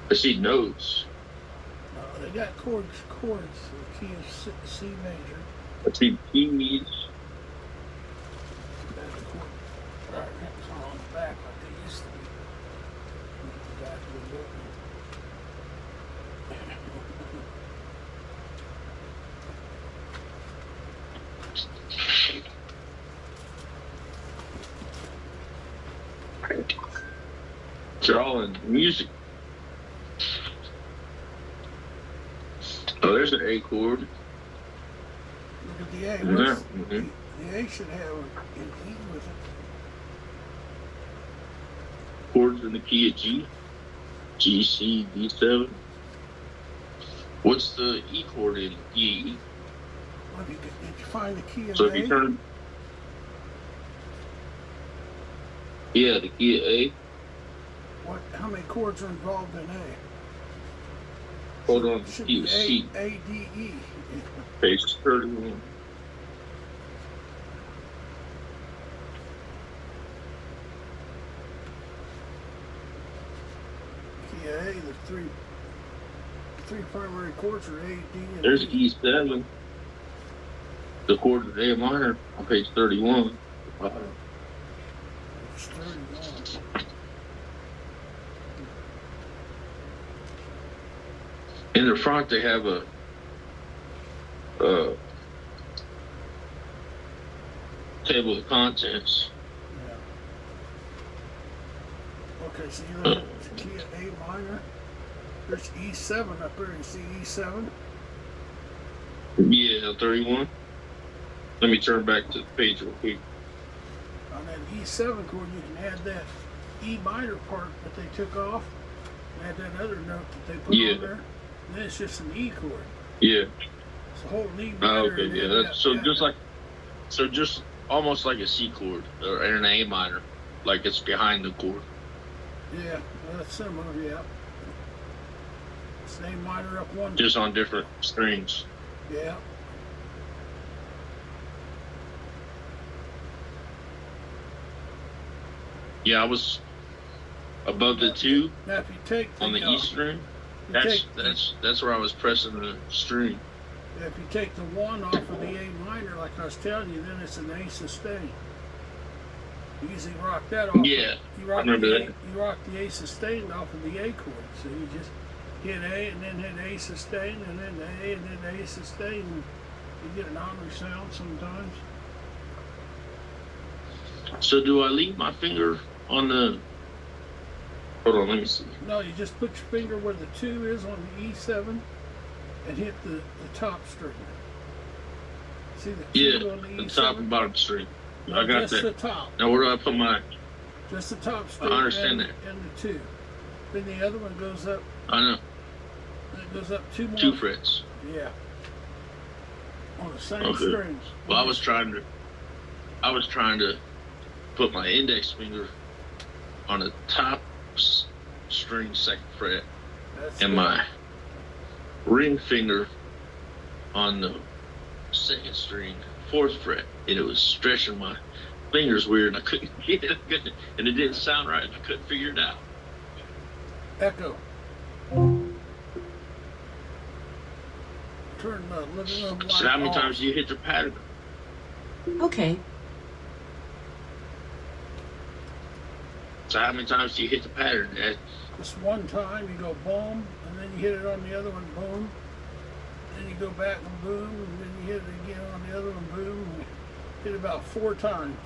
I see notes. They got chords. The key is C major. I see keys. That's a chord. All right, it's on the back like they used to be. The back of the book. They're all in music. Oh, there's an A chord. Look at the A. Yeah, What's- mhm. The A should have an E with it. Chords in the key of G. G, C, D7. What's the E chord in E? Did you find the key of So A? if you turn. Yeah, the key of A. How many chords are involved in A? Hold on, Should key be of C. A, D, E. Page 31. Key of A, the three primary chords are A, D, and There's E. E7. The chord of A minor on page 31. It's 31. In the front, they have a table of contents. Yeah. Okay, so you look at the key of A minor. There's E7 up there. You see E7? Yeah, 31. Let me turn back to the page real quick. On that E7 chord, you can add that E minor part that they took off, and add that other note that they put Yeah. on there. And then it's just an E chord. Yeah. It's a whole E Oh, minor. okay. and Yeah. then That's that- just almost like a C chord or an A minor, like it's behind the chord. Yeah, that's similar, yeah. It's an A minor up one. Just on different strings. Yeah. Yeah, I was above the 2 Now, if you take on the E string. you take, That's where I was pressing the string. if you take the 1 off of the A minor, like I was telling you, then it's an A sustain. You usually rock that off. Yeah, You rock I remember the that. You rock the A sustained off of the A chord. So you just hit A and then hit A sustain and then A and then A sustain. You get an honorary sound sometimes. So do I leave my finger on the? Hold on, let me see. No, you just put your finger where the 2 is on the E7 and hit the top string. See the 2 Yeah, on the the E7? top and bottom string. No, I got just the that. top. Now where do I put my? Just the top string. understand and, that. And the 2. Then the other one goes up. I know, It goes up 2 more. 2 frets. Yeah. On the same Okay. strings. Well, I was trying to put my index finger on the top string 2nd fret That's and it. my ring finger on the 2nd string 4th fret, and it was stretching my fingers weird, and I couldn't get it, and it didn't sound right, and I couldn't figure it out. Echo. Turn the living room light So how many off. times do you hit the pattern? Okay. So how many times do you hit the pattern? Just one time, you go boom, and then you hit it on the other one, boom. Then you go back and boom, and then you hit it again on the other one, boom. And you hit it about 4 times.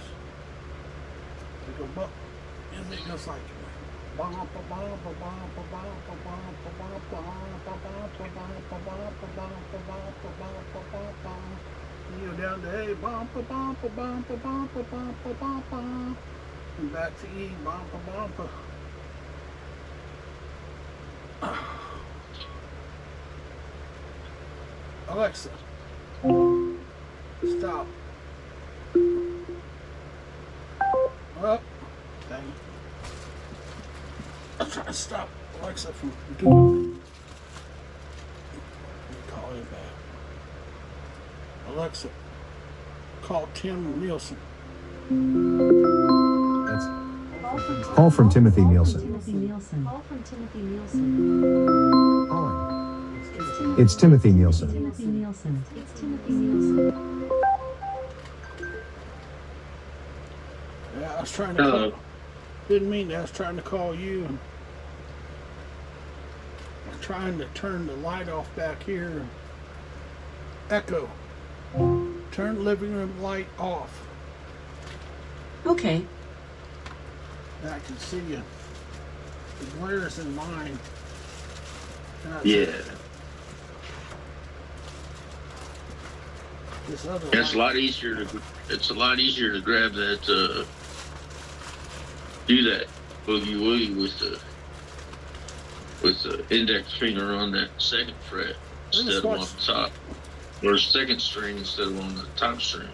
You go boom, and it goes like bum ba bum ba bum ba bum ba bum ba bum ba bum ba bum ba bum ba bum ba bum ba bum ba bum ba. And you go down to A, bum ba bum ba bum ba bum ba bum ba bum ba, and back to E, bum ba bum ba. Alexa, stop. Oh, dang it. I'm trying to stop Alexa from doing it. Let me call him back. Alexa, call Tim Nielsen. That's call from Timothy Nielsen. Timothy Nielsen. Call from Timothy Nielsen. Calling. It's Timothy Nielsen. Timothy Nielsen. It's Timothy Nielsen. Yeah, I was trying to call. Didn't mean that. I was trying to call you. And I'm trying to turn the light off back here. Echo. Turn living room light off. Okay. Now I can see you. The glare is in mine. Yeah, This other it's a light. lot easier to. It's a lot easier to grab that. Do that boogie woogie with the index finger on that 2nd fret instead of on the top, or 2nd string instead of on the top string.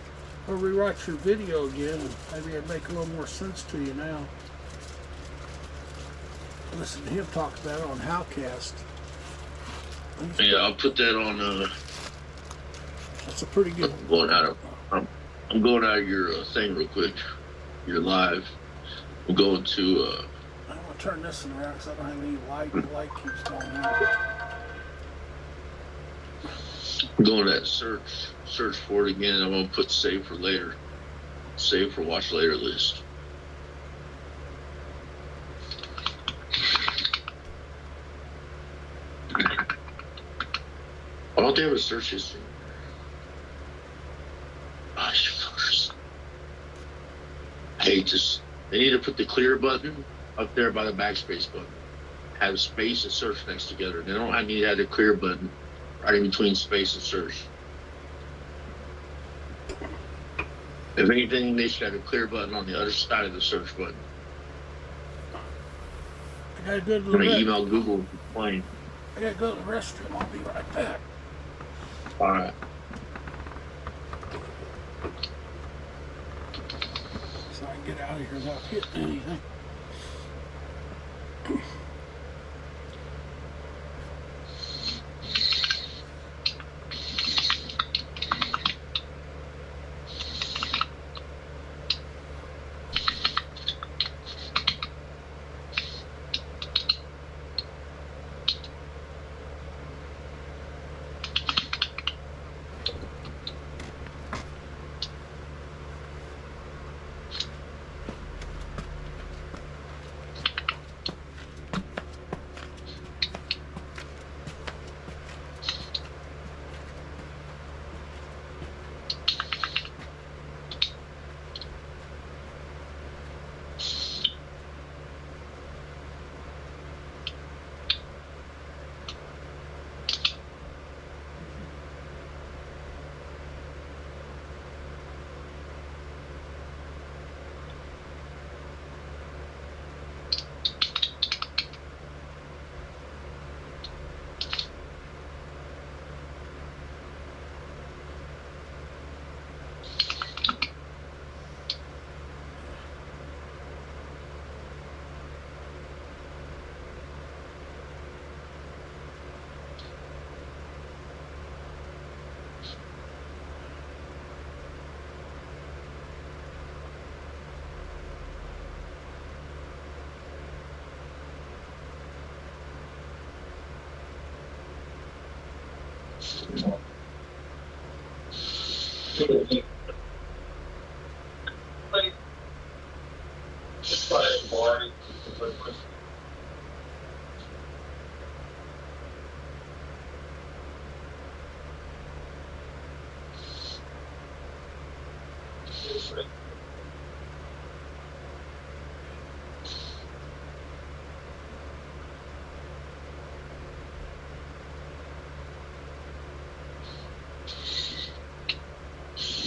Or rewatch your video again, and maybe it'd make a little more sense to you now. Listen to him talk about it on Howcast. Yeah, I'll put that on. That's a pretty good. I'm going out of your thing real quick. You're live. I'm going to. I'm gonna turn this one around because I don't have any light. The light keeps going out. I'm going to that search for it again, and I'm gonna put save for later. Save for watch later list. I don't have a search history. Oh, you fuckers. Hey, they need to put the clear button up there by the backspace button. Have space and search next together. They don't need to have the clear button right in between space and search. If anything, they should have a clear button on the other side of the search button. I gotta go to I'm the gonna email Google and complain. I gotta go to the restroom. I'll be right back. All right. So I can get out of here without hitting anything.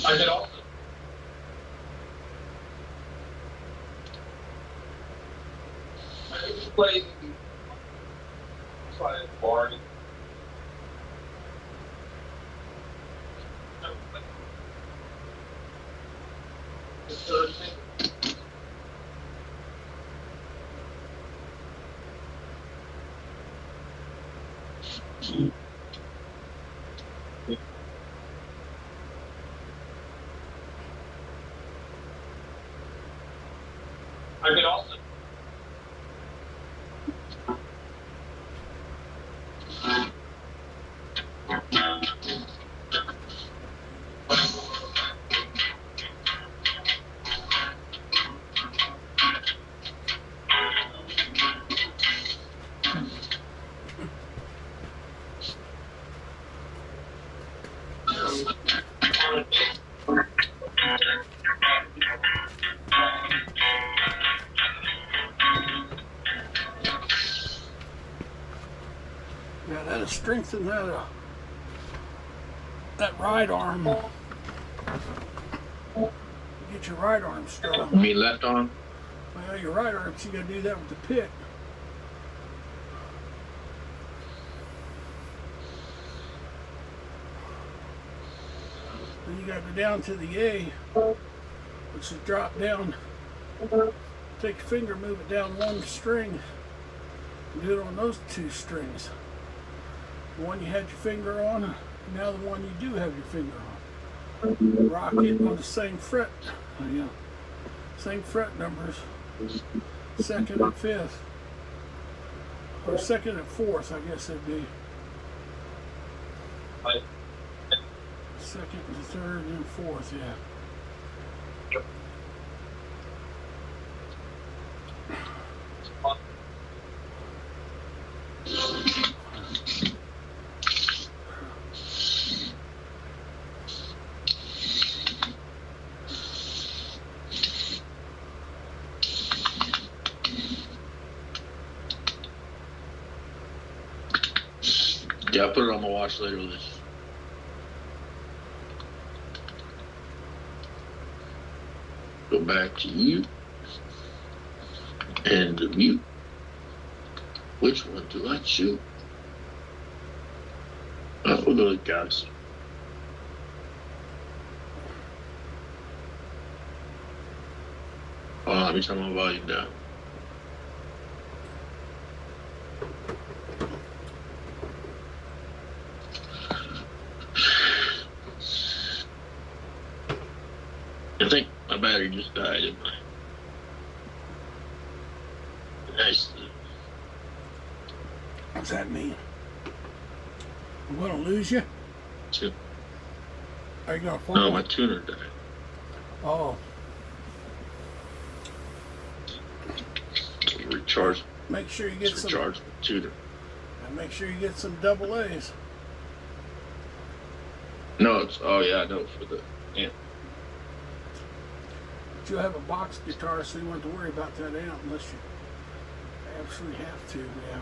I could also play Barney. I could also. Now that'll strengthen that right arm. Get your right arm strong. You mean left arm? Well, your right arm, so you gotta do that with the pick. Then you gotta go down to the A, which is drop down. Take your finger, move it down one string, and do it on those two strings. The one you had your finger on, now the one you do have your finger on. Rock it on the same fret, same fret numbers, second and fifth, or second and fourth, I guess it'd be. Second and third and fourth, yeah. Yeah, I'll put it on my watch later with this. Go back to you and the mute. Which one do I choose? Oh, we'll go to guys. Hold on, let me turn my volume down. I think my battery just died in my. Nice. What's that mean? I'm gonna lose you? Are you gonna fall? No, my tuner died. Oh, Recharge. make sure you get some. Recharge my tuner. And make sure you get some double A's. No, it's I know for the amp. But you'll have a box guitar, so you won't have to worry about that amp unless you absolutely have to. Yeah.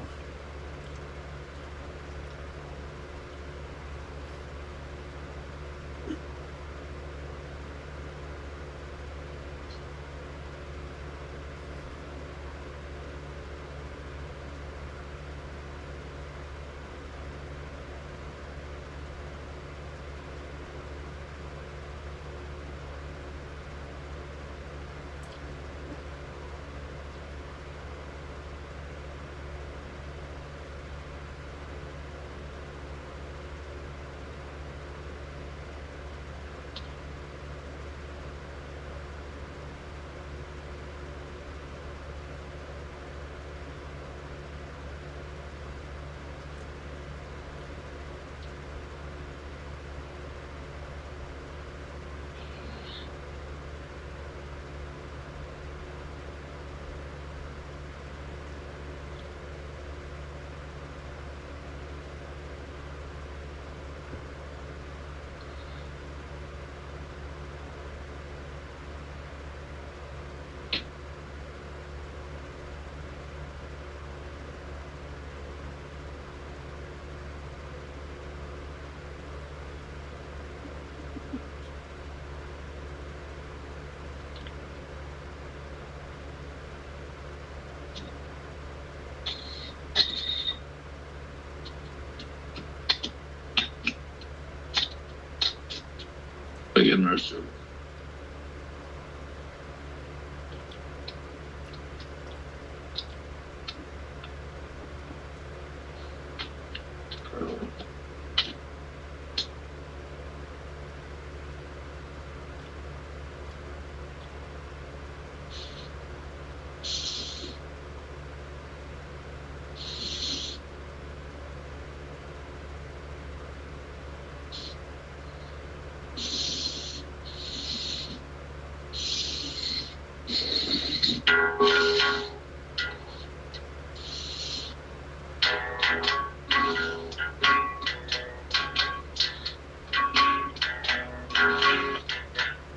I get another silver.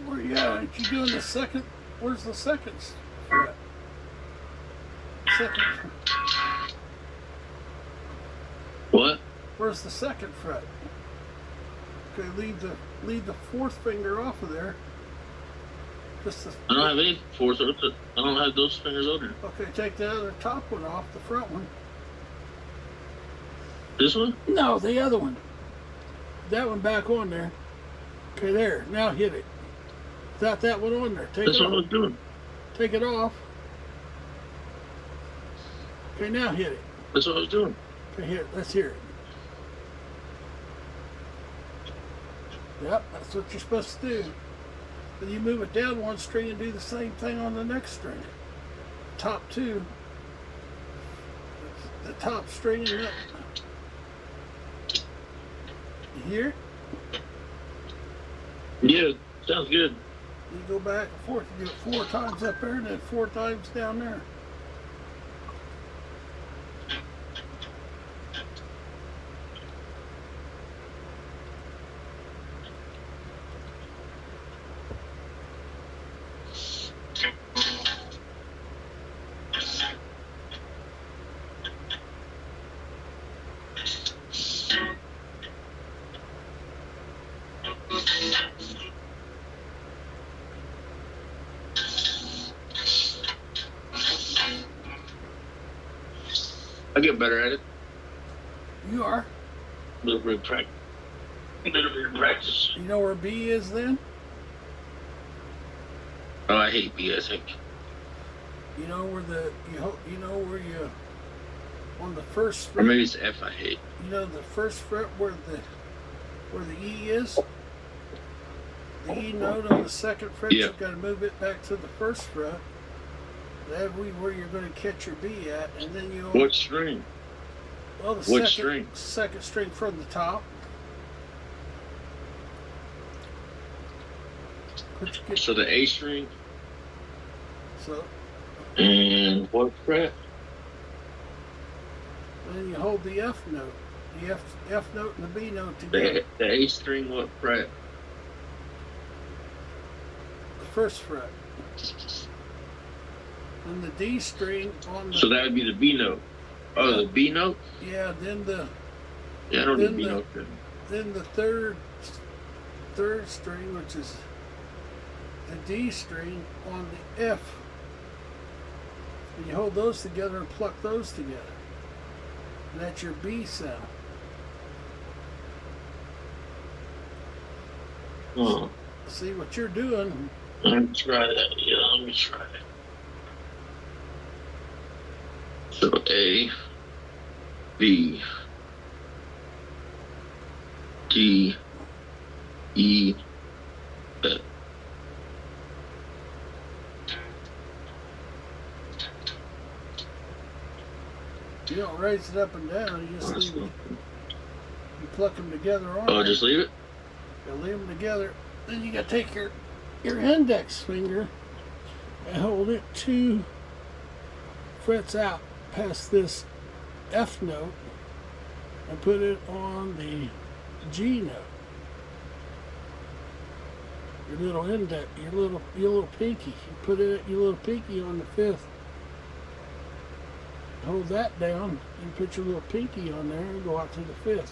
Where you at? Aren't you doing the second? Where's the second fret? Second. What? Where's the second fret? Okay, leave the fourth finger off of there. Just the, I don't have any fourth. I don't have those fingers on there. okay, take the other top one off, the front one. This one? No, the other one. That one back on there. Okay, there. Now hit it. Without that one on there. Take That's it what I was off. doing. Take it off. Okay, now hit it. That's what I was doing. Okay, here. Let's hear it. Yep, that's what you're supposed to do. Then you move it down one string and do the same thing on the next string. Top two. The top string and that. You hear it? Yeah, sounds good. You go back and forth. You do it 4 times up there and then 4 times down there. I get better at it. You are. A little bit of practice. A little bit of practice. You know where B is then? Oh, I hate B, I think. You know where you know where you on the first Or fret. maybe it's F I hate. You know the first fret where the E is? The E note on the second fret, Yeah. you've got to move it back to the first fret. That'll be where you're going to catch your B at, and then you What string? well the what second string? second string from the top. So the A string So and what fret? then you hold the F note, the F note and the B note together. The A string, what fret? The first fret. And the D string on the So that would be the B note. Oh, the B note? yeah. Then the Yeah, I don't Then need B the- note then. then the third string, which is the D string on the F. And you hold those together and pluck those together. And that's your B sound. Oh, See what you're doing. let me try that. Yeah, let me try it. So A, B, D, E, F. You don't raise it up and down. You just leave it. You pluck them together on Oh, there. just leave it? You leave them together. Then you got to take your index finger and hold it 2 frets out past this F note and put it on the G note. Your little index, your little pinky. You put it your little pinky on the 5th. Hold that down and put your little pinky on there and go out to the 5th.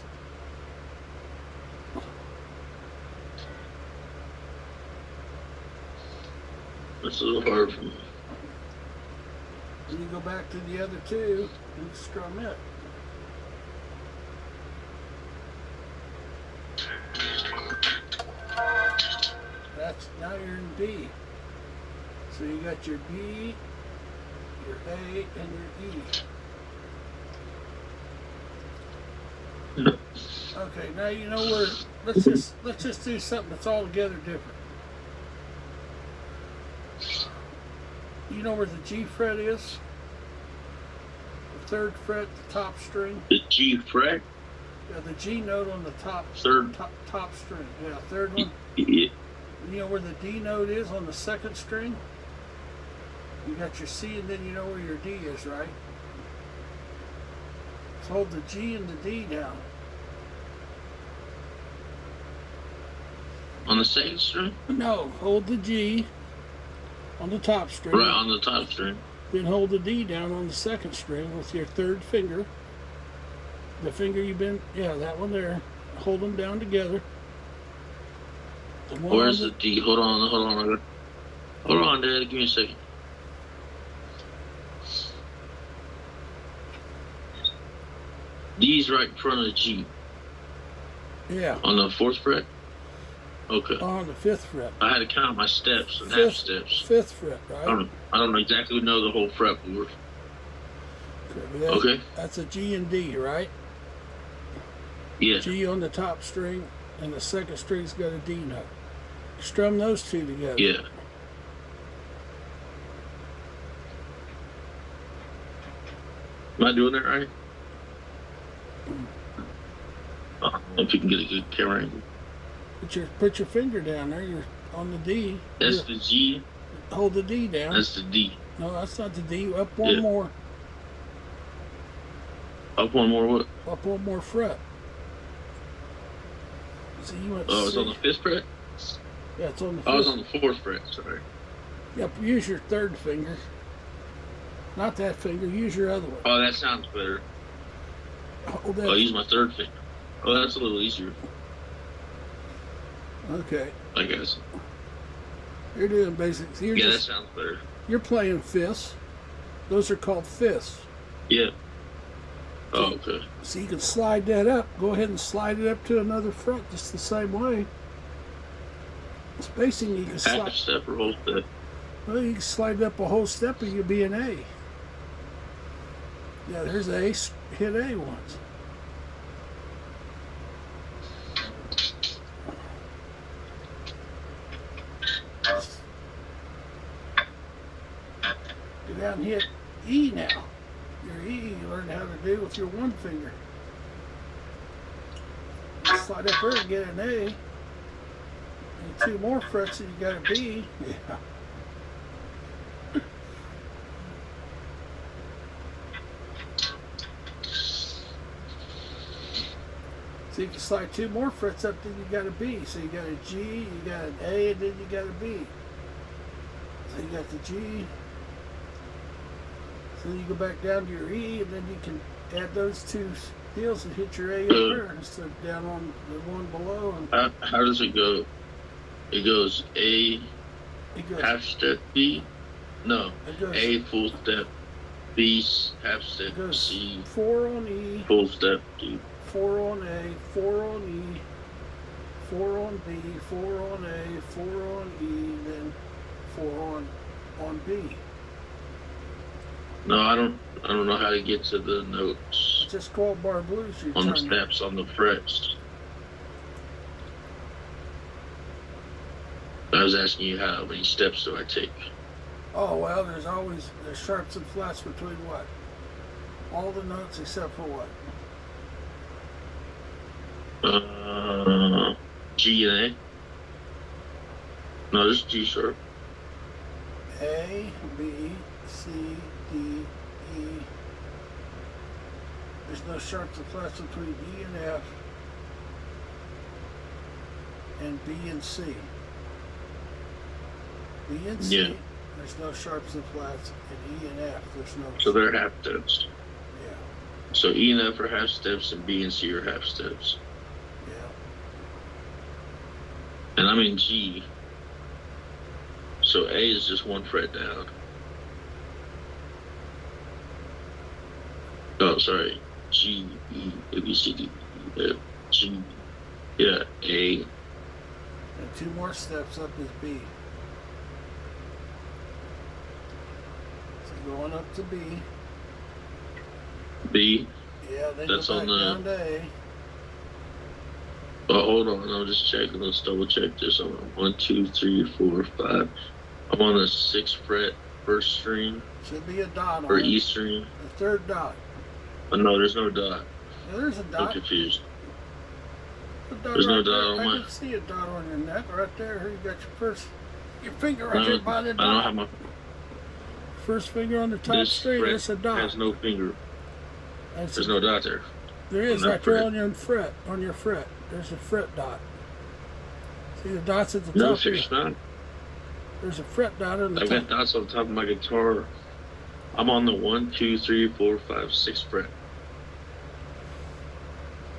That's a little hard for me. Then you go back to the other 2 and strum it. So you got your D, your A, and your E. Okay, now you know where. Let's just do something that's altogether different. You know where the G fret is? The third fret, the top string. The G fret? Yeah, the G note on the top Third. top string. Yeah, third one. Yeah. You know where the D note is on the second string? You got your C and then you know where your D is, right? So hold the G and the D down. On the second string? No, hold the G on the top string. Right, on the top string. Then hold the D down on the second string with your third finger. The finger you've been, yeah, that one there. Hold them down together. The one Where's on the D? Hold on. Hold on, Dad. Give me a second. D's right in front of the G. Yeah, On the fourth fret? Okay. on the fifth fret. I had to count my steps and half steps. Fifth fret, right? I don't exactly know the whole fretboard. But Okay. That's a G and D, right? Yeah. G on the top string, and the second string's got a D note. Strum those two together. Yeah. Am I doing that right? If you can get a good camera angle. Put your finger down there. You're on the D. That's the G. Hold the D down. That's the D. No, that's not the D. Up one Yeah. more. Up one more what? Up one more fret. So you went. Oh, it's C. on the fifth fret? Yeah, it's on the. Oh, it's fifth. on the fourth fret. Sorry. Yep. Use your third finger. Not that finger. Use your other one. Oh, that sounds better. Hold that. I'll use my third finger. Oh, that's a little easier, Okay. I guess. You're doing basics. You're Yeah, that just. sounds better. You're playing fifths. Those are called fifths. Yeah. Oh, okay. So you can slide that up. Go ahead and slide it up to another fret just the same way. Spacing you can Half slide. step or whole step? Well, you can slide it up a whole step and you'll be an A. Yeah, there's A. Hit A once. Go down and hit E now. Your E you learn how to do with your one finger. Slide up there and get an A. And two more frets and you got a B. Yeah. So you can slide two more frets up, then you got a B. So you got a G, you got an A, and then you got a B. So you got the G. So then you go back down to your E, and then you can add those two deals and hit your A up there instead of down on the one below. And How does it go? It goes A, it goes, half step B? No. it goes, A, full step. B, half step. it goes C, 4 on E, full step. D. 4 on A, 4 on E, 4 on B, 4 on A, 4 on E, then 4 on B. No, I don't know how to get to the notes It's just 12 bar blues you on the turn. steps, on the frets. I was asking you how many steps do I take? Oh, well, there's sharps and flats between what? All the notes except for what? G and A? No, this is G sharp. A, B, C, D, E. There's no sharps and flats between E and F and B and C. B and C, Yeah. there's no sharps and flats, and E and F, there's no. So they're half steps. Yeah, So E and F are half steps and B and C are half steps. yeah. And I'm in G. So A is just one fret down. Oh, sorry. G, E, A, B, C, D, E, F, G. Yeah, A. And two more steps up is B. Going up to B. B. Yeah, then That's go on back the- down to A. Oh, hold on. I'm just checking. Let's double check this. I'm on 1, 2, 3, 4, 5. I'm on the 6th fret, first string, Should be a dot or on E it. string. The third dot. Oh, no, there's no dot. Yeah, there's a I'm dot. confused. A dot There's no right dot there. on I mine. can see a dot on your neck right there. Here you got your finger right I there don't, by the I don't dot. have my. First finger on the top This string. fret That's a dot. has no finger. That's There's a- no dot there. There is on that right there fret. on your fret. On your fret. There's a fret dot. See the dots at the No, top here? there's not. There's a fret dot on the I've top. got dots on the top of my guitar. I'm on the 1, 2, 3, 4, 5, 6 fret.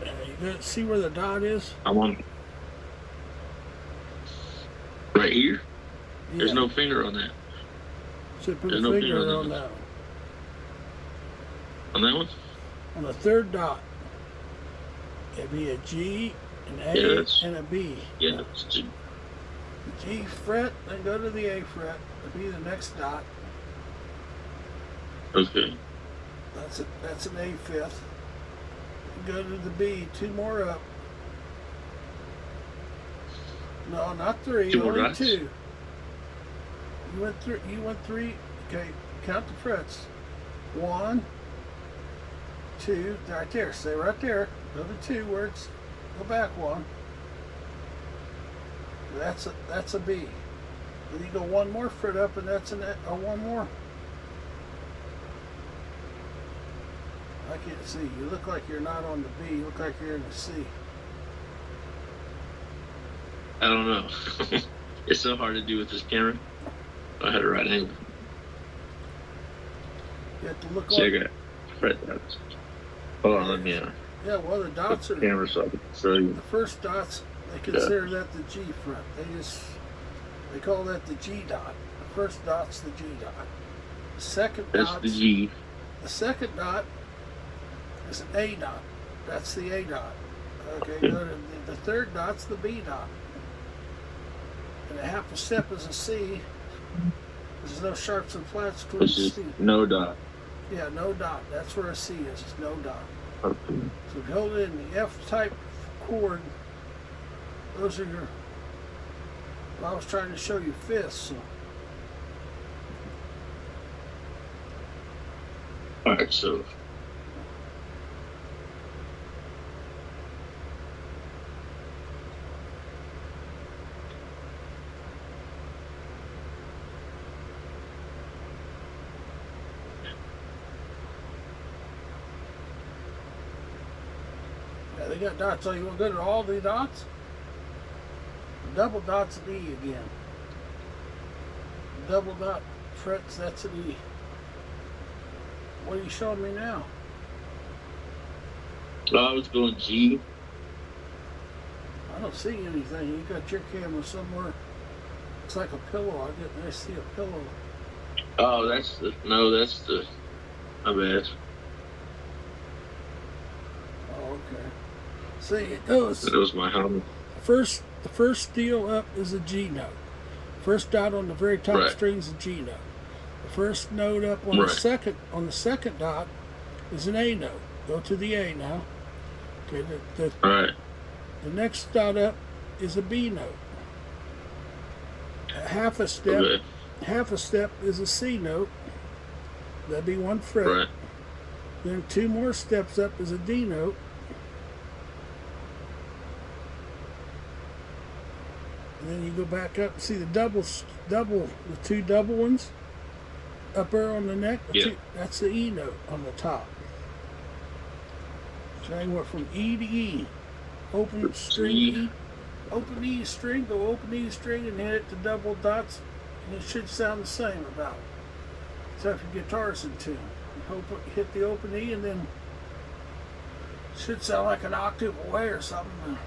You can see where the dot is? I'm on. Right here? There's Yeah. no finger on that. Should put a there's no finger finger on on that one. On that one? On the third dot. It'd be a G, an A, Yeah, that's- and a B. Yeah. It's G. G fret, then go to the A fret. It'd be the next dot. Okay. That's an A fifth. Go to the B, 2 more up. No, not 3, 2 more only dots? 2. You went 3. Okay, count the frets. 1, 2, right there. Stay right there. Go to 2 words. Go back 1. That's a B. Then you go 1 more fret up, and that's a 1 more. I can't see. You look like you're not on the B. You look like you're in the C. I don't know. It's so hard to do with this camera. I had a right angle. You have to look See, I like. got fret dots. Hold on, let me Yeah, well, the put dots the are. camera so I can show you. The first dots, they consider that the G fret. They call that the G dot. The first dot's the G dot. The second That's dot's, the G. the second dot is an A dot. That's the A dot. Okay, go to the third dot's the B dot. And a half a step is a C. There's no sharps and flats towards This is C. no dot. Yeah, no dot. That's where a C is. It's no dot. Okay. So if you hold it in the F type chord, those are your. Well, I was trying to show you fifths. So. Alright, so Yeah, they got dots. So you want to go to all the dots? The double dot's an E again. Double dot frets, that's an E. What are you showing me now? I was going G. I don't see anything. You got your camera somewhere. It's like a pillow. I see a pillow. Oh, that's the my bad. Oh, okay. See, it goes. That was my helmet. The first deal up is a G note. First dot on the very top Right. string is a G note. The first note up on Right. the second dot is an A note. Go to the A now. Okay, Alright. the next dot up is a B note. Half a step is a C note. That'd be 1 fret. Right. Then 2 more steps up is a D note. And then you go back up. See the the 2 double ones up there on the neck. Yeah. That's the E note on the top. So I went from E to E. Open string E. Open E string. Go open E string and hit it to double dots, and it should sound the same about. So if your guitar's in tune, hit the open E, and then it should sound like an octave away or something.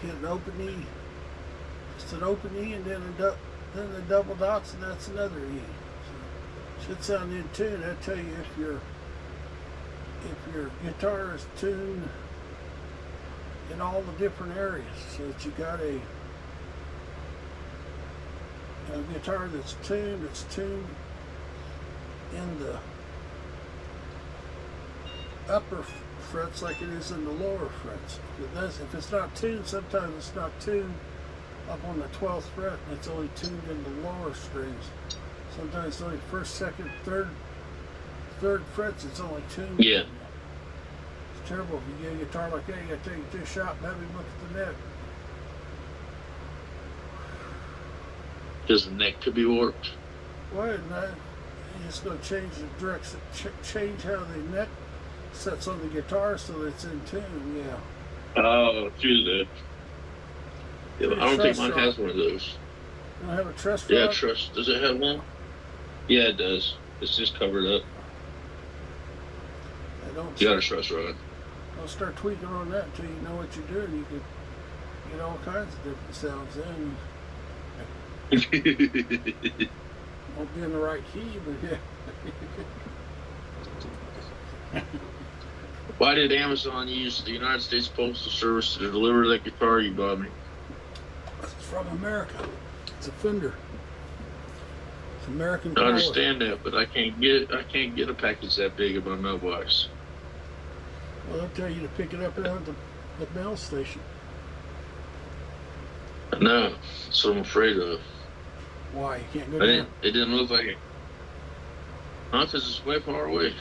Hit an open E, just an open E, and then the double dots, and that's another E. So should sound in tune. I tell you if your guitar is tuned in all the different areas, so that you got a guitar that's tuned. It's tuned in the upper frets like it is in the lower frets. If it's not tuned, sometimes it's not tuned up on the 12th fret, and it's only tuned in the lower strings. Sometimes it's only first, second, third frets. It's only tuned. Yeah. It's terrible if you get a guitar like that. You got to take it to a shop and have him look at the neck. Because the neck could be warped. Well, no, you're just going to change the direction, change how the neck sets on the guitar so that it's in tune. Yeah. Oh, through the. Yeah, I don't think mine has one of those. You don't have a truss rod? Yeah, truss. Does it have one? Yeah, it does. It's just covered up. You got a truss rod. Don't start tweaking on that until you know what you're doing. You could get all kinds of different sounds in. Won't be in the right key, but yeah. Why did Amazon use the United States Postal Service to deliver that guitar you bought me? It's from America. It's a Fender. It's American. I understand that, but I can't get a package that big in my mailbox. Well, they'll tell you to pick it up at the mail station. No, that's what I'm afraid of. Why? You can't go down? It didn't look like it. Not because it's way far away.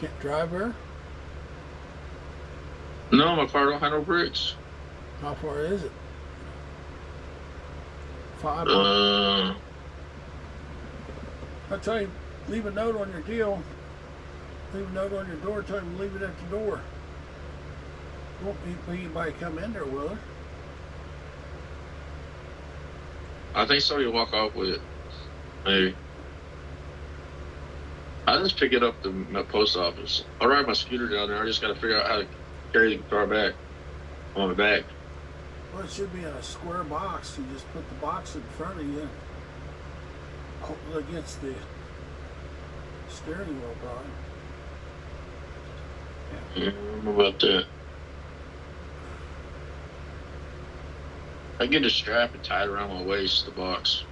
Can't drive there? No, my car don't have no brakes. How far is it? 5 miles? I tell you, leave a note on your deal. Leave a note on your door. Tell him to leave it at the door. Won't be anybody come in there, will there? I think somebody will walk off with it. Maybe. I just pick it up to my post office. I ride my scooter down there. I just got to figure out how to carry the guitar back on my back. Well, it should be in a square box. You just put the box in front of you, hold it against the steering wheel, probably. I don't know about that. I get a strap and tie it around my waist, the box.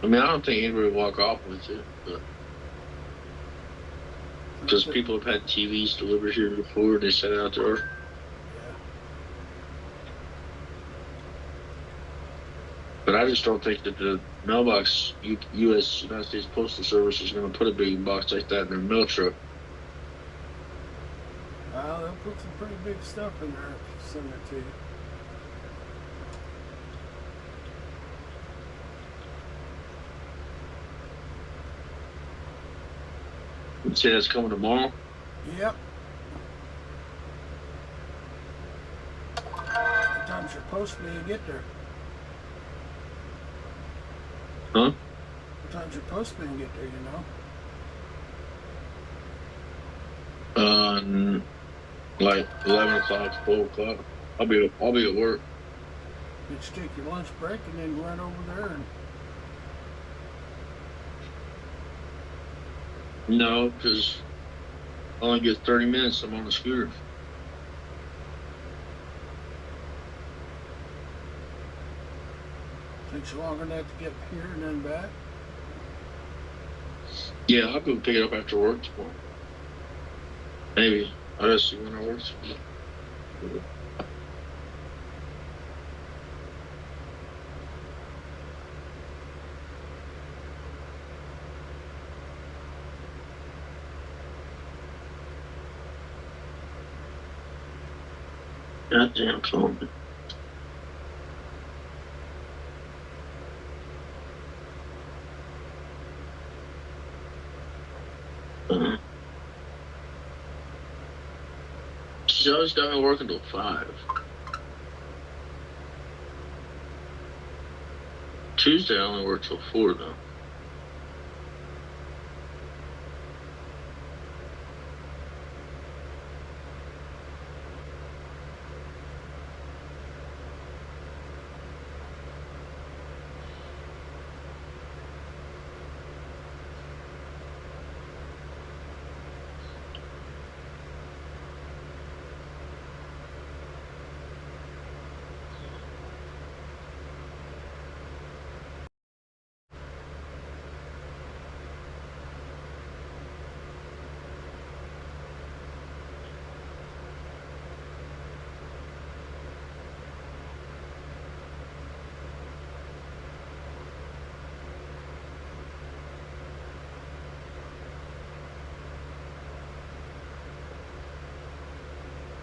I mean, I don't think anybody would walk off with it, but because people have had TVs delivered here before, they set it out there. Yeah. But I just don't think that the mailbox, U.S. United States Postal Service, is going to put a big box like that in their mail truck. Well, they'll put some pretty big stuff in there if you send it to you. You say that's coming tomorrow? Yep. What time's your postman get there? Huh? What time's your postman get there, you know? Like 11 o'clock, 12 o'clock. I'll be at work. You just take your lunch break and then run over there and... No, because I only get 30 minutes. I'm on the scooter. Takes you longer than that to get here and then back? Yeah, I'll go pick it up after work tomorrow. Maybe. I'll just see when I work tomorrow. Goddamn phone. She's always got me working till 5. Tuesday I only work till 4 though.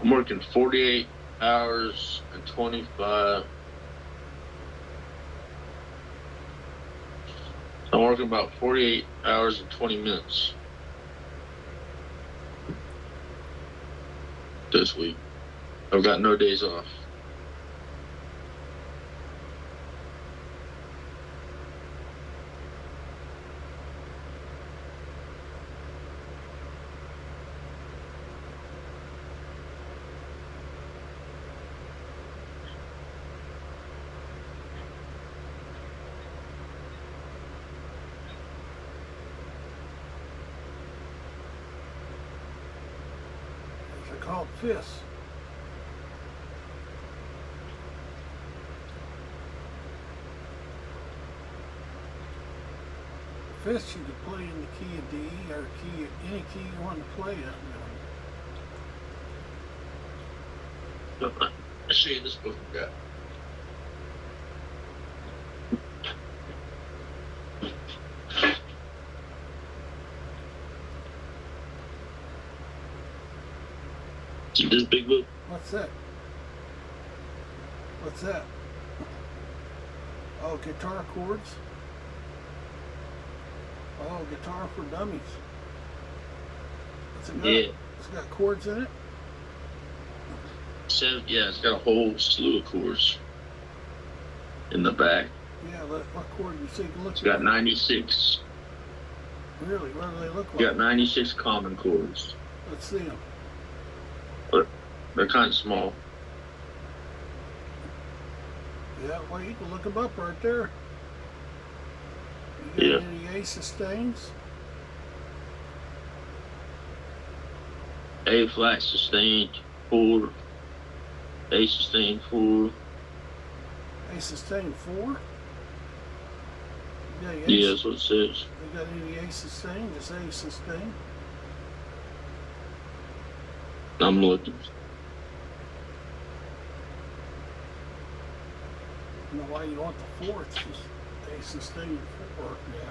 I'm working 48 hours and 25. I'm working about 48 hours and 20 minutes this week. I've got no days off. They're called fists. Fists you could play in the key of D or key, any key you want to play in. I'll show you this book I've got. See this big book? What's that? What's that? Oh, guitar chords. Oh, guitar for dummies. What's it got? Yeah. It's got chords in it. Yeah, it's got a whole slew of chords in the back. Yeah, what chord you see? Look. It's got 96. Really? What do they look It's got like? 96 common chords. Let's see them. They're kind of small. Yeah, well, you can look them up right there. You got any A sustains? A flat sustained 4. A sustained 4. A sustain 4? Yeah, that's what it says. You got any A sustain? Just A sustain? I'm looking. You know why you want the 4th? Just A sustain 4. Yeah.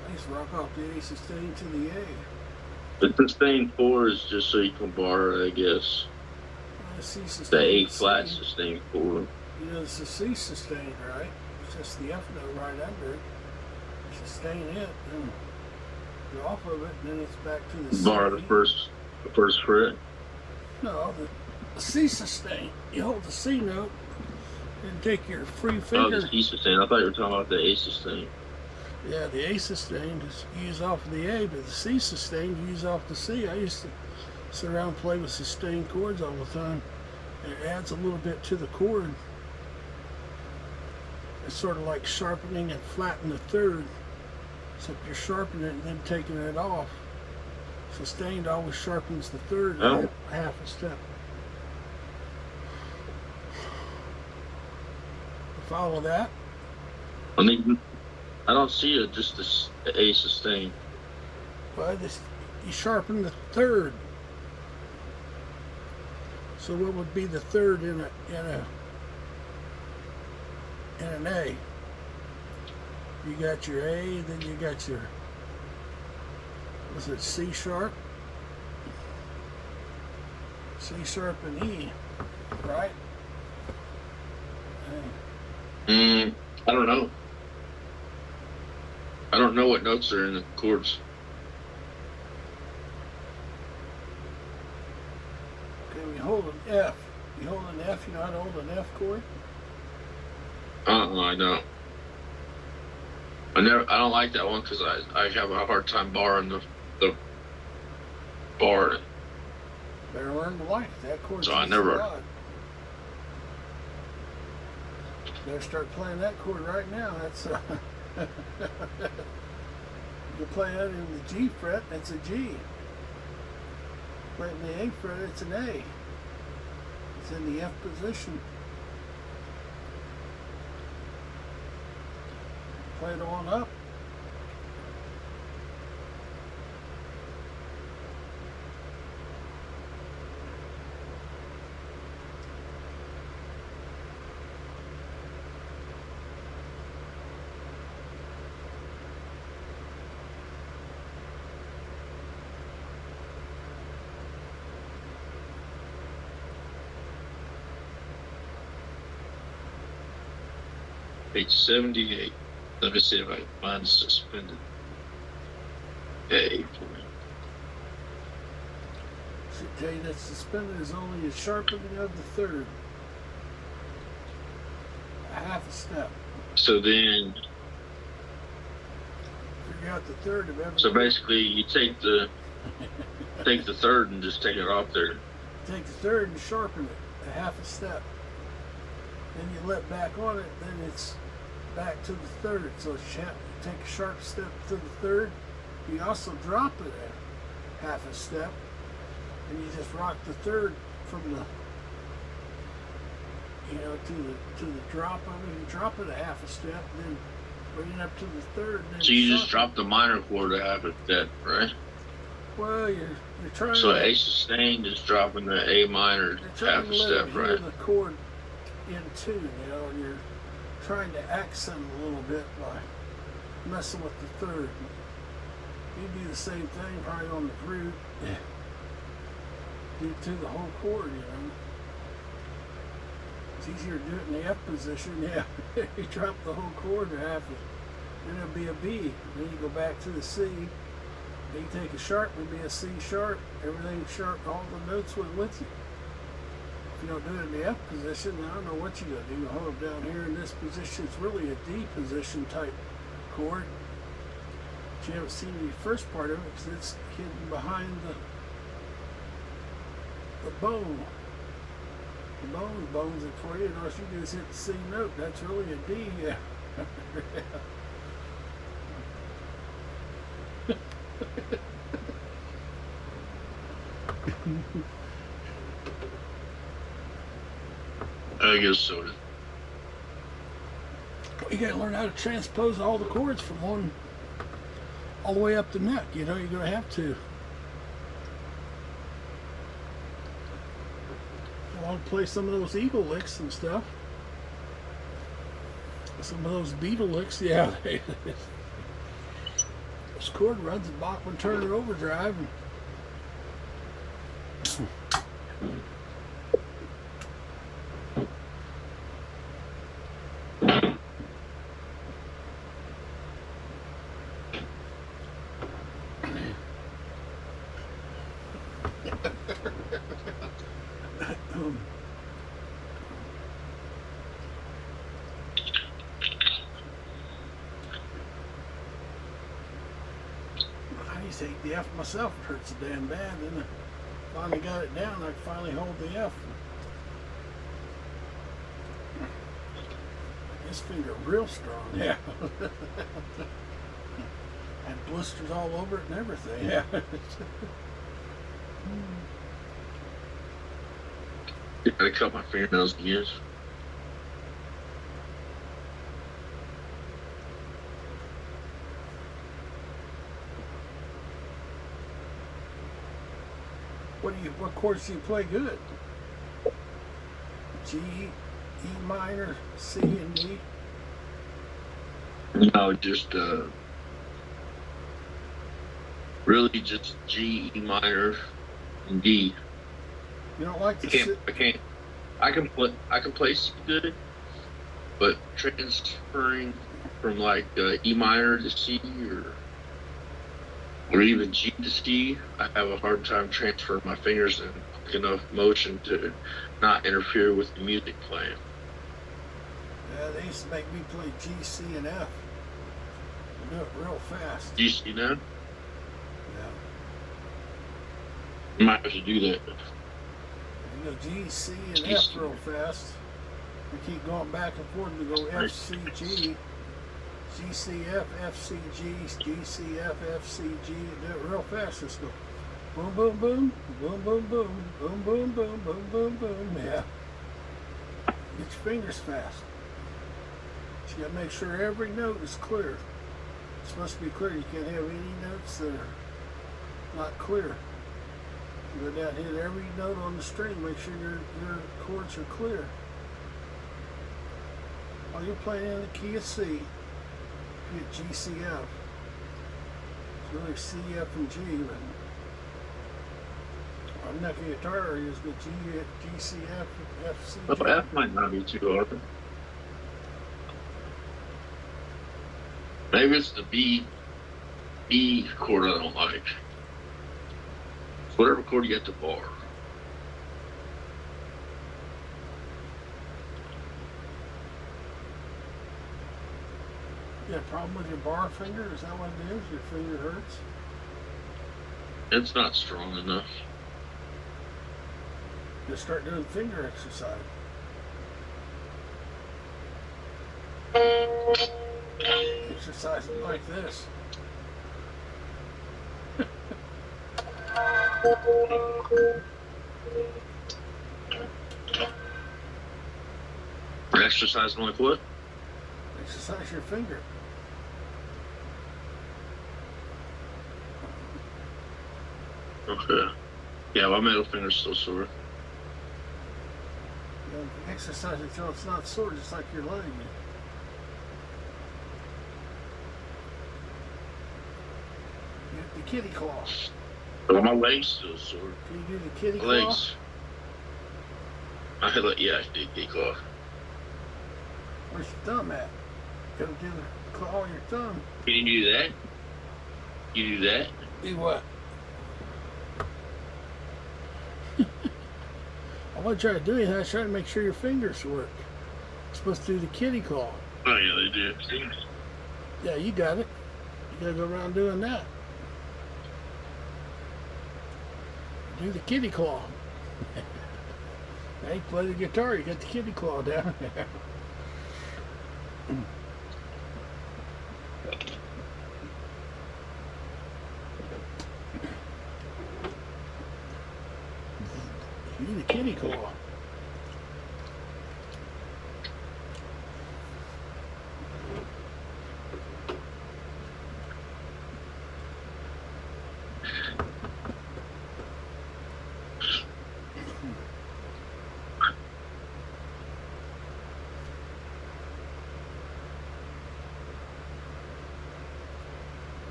Nice, rock off the A sustain to the A. The sustained 4 is just so you can bar it, I guess. C The sustain. A flat sustained 4. You know, it's a C sustain, right? It's just the F note right under it. You sustain it, then you're off of it, and then it's back to the C. Bar the first fret. No, the C sustain. You hold the C note and take your free Oh, finger. the C sustain. I thought you were talking about the A sustain. Yeah, the A sustain is use off of the A, but the C sustain you use off the C. I used to sit around and play with sustained chords all the time. It adds a little bit to the chord. It's sort of like sharpening and flattening the third. Except you're sharpening it and then taking it off. Sustained always sharpens the third half a step. Follow that? I mean, I don't see it, just the A sustain. Well, you sharpen the third. So what would be the third in an A? You got your A, then you got your, was it C sharp? C sharp and E, right? I don't know. I don't know what notes are in the chords. Okay, we hold an F. You hold an F, you know how to hold an F chord? I don't. I don't like that one because I have a hard time barring the bar. Better learn to like it. That chord's So I just never- odd. Better start playing that chord right now. That's you play that in the G fret, that's a G. Play it in the A fret, it's an A. It's in the F position. Play it on up. Page 78. Let me see if I can find suspended A for me. Should tell you that suspended is only a sharpening of the third. A half a step. So then, Figure out the third of every. so basically, you take the third and just take it off there. Take the third and sharpen it a half a step. Then you let back on it, then it's back to the third. So you take a sharp step to the third. You also drop it a half a step, and you just rock the third from the, to the drop of it. You drop it a half a step, then bring it up to the third. And then So you just sharpen drop the minor chord to half a step, right? it. Well, you're trying. So to, A sustained is dropping the A minor You're trying half to a let step, it hear right? the chord in tune, and you're trying to accent a little bit by messing with the third. You do the same thing probably on the root. Do it to the whole chord, It's easier to do it in the F position, yeah. You drop the whole chord to half it, then it'll be a B. Then you go back to the C. Then you take a sharp, it'll be a C sharp. Everything sharp, all the notes went with you. If you don't do it in the F position, I don't know what you're going to do. Hold it down here in this position. It's really a D position type chord. But you haven't seen the first part of it because it's hidden behind the bone. The bone bones it for you, and all you do is hit the C note. That's really a D. Yeah. I guess so. You gotta learn how to transpose all the chords from one all the way up the neck. You're gonna have to. I want to play some of those eagle licks and stuff. Some of those beetle licks, yeah. This chord runs in Bachman Turner overdrive. I used to hate the F myself. It hurts so damn bad. Then I finally got it down. I could finally hold the F. This finger real strong. Yeah. Had blisters all over it and everything. Yeah. I gotta cut my fingernails again. What chords do you play good? G, E minor, C, and D. No, just really just G, E minor, and D. You don't like the I can play good, but transferring from like E minor to C or even G to C, I have a hard time transferring my fingers in enough motion to not interfere with the music playing. Yeah, they used to make me play G, C, and F. Do it real fast. Do you see that? Yeah. You might have to do that. You go G, C, and G, F C. real fast. We keep going back and forth to go F, C, G, G, C, F, F, C, G, G, C, F, F, C, G. Do it real fast. Let's go. Boom, boom, boom, boom, boom, boom, boom, boom, boom, boom, boom, boom. Yeah. Get your fingers fast. But you gotta make sure every note is clear. It's supposed to be clear. You can't have any notes that are not clear. You go down, hit every note on the string. Make sure your chords are clear. While you're playing in the key of C, you get G, C, F. It's really C, F, and G, but I'm not a guitar, you just go G, C, F, F, C, G. Well, F might not be too hard. Maybe it's the B chord I don't like. It's whatever chord you get the bar. You got a problem with your bar finger? Is that what it is? Your finger hurts? It's not strong enough. Just start doing finger exercise. Exercising like this. Exercising like what? Exercise your finger. Okay. Yeah, my middle finger's still sore. You know, exercise it until it's not sore, just like you're laying it. Get the kitty claw. But my leg's still sore. Can you do the kitty My claw? legs. I did get claw. Where's your thumb at? Gotta do the claw with your thumb. Can you do that? You do that? Do what? I wasn't trying to do anything. I was trying to make sure your fingers work. You're supposed to do the kitty claw. Oh yeah, they do. Yeah, you got it. You gotta go around doing that. Do the kitty claw. Now you play the guitar, you got the kitty claw down there. Do the kitty claw.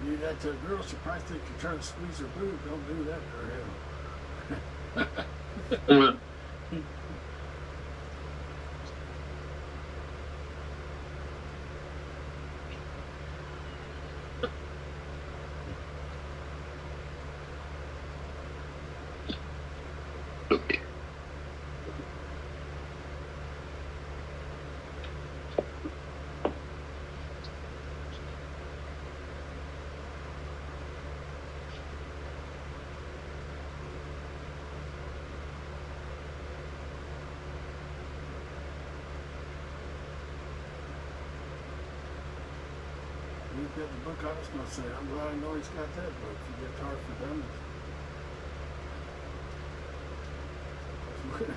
Do that to a girl, she probably think you're trying to squeeze her boob. Don't do that to her. Well, okay. He's got the book. I was going to say, I'm glad I know he's got that book. For Guitar for Dummies.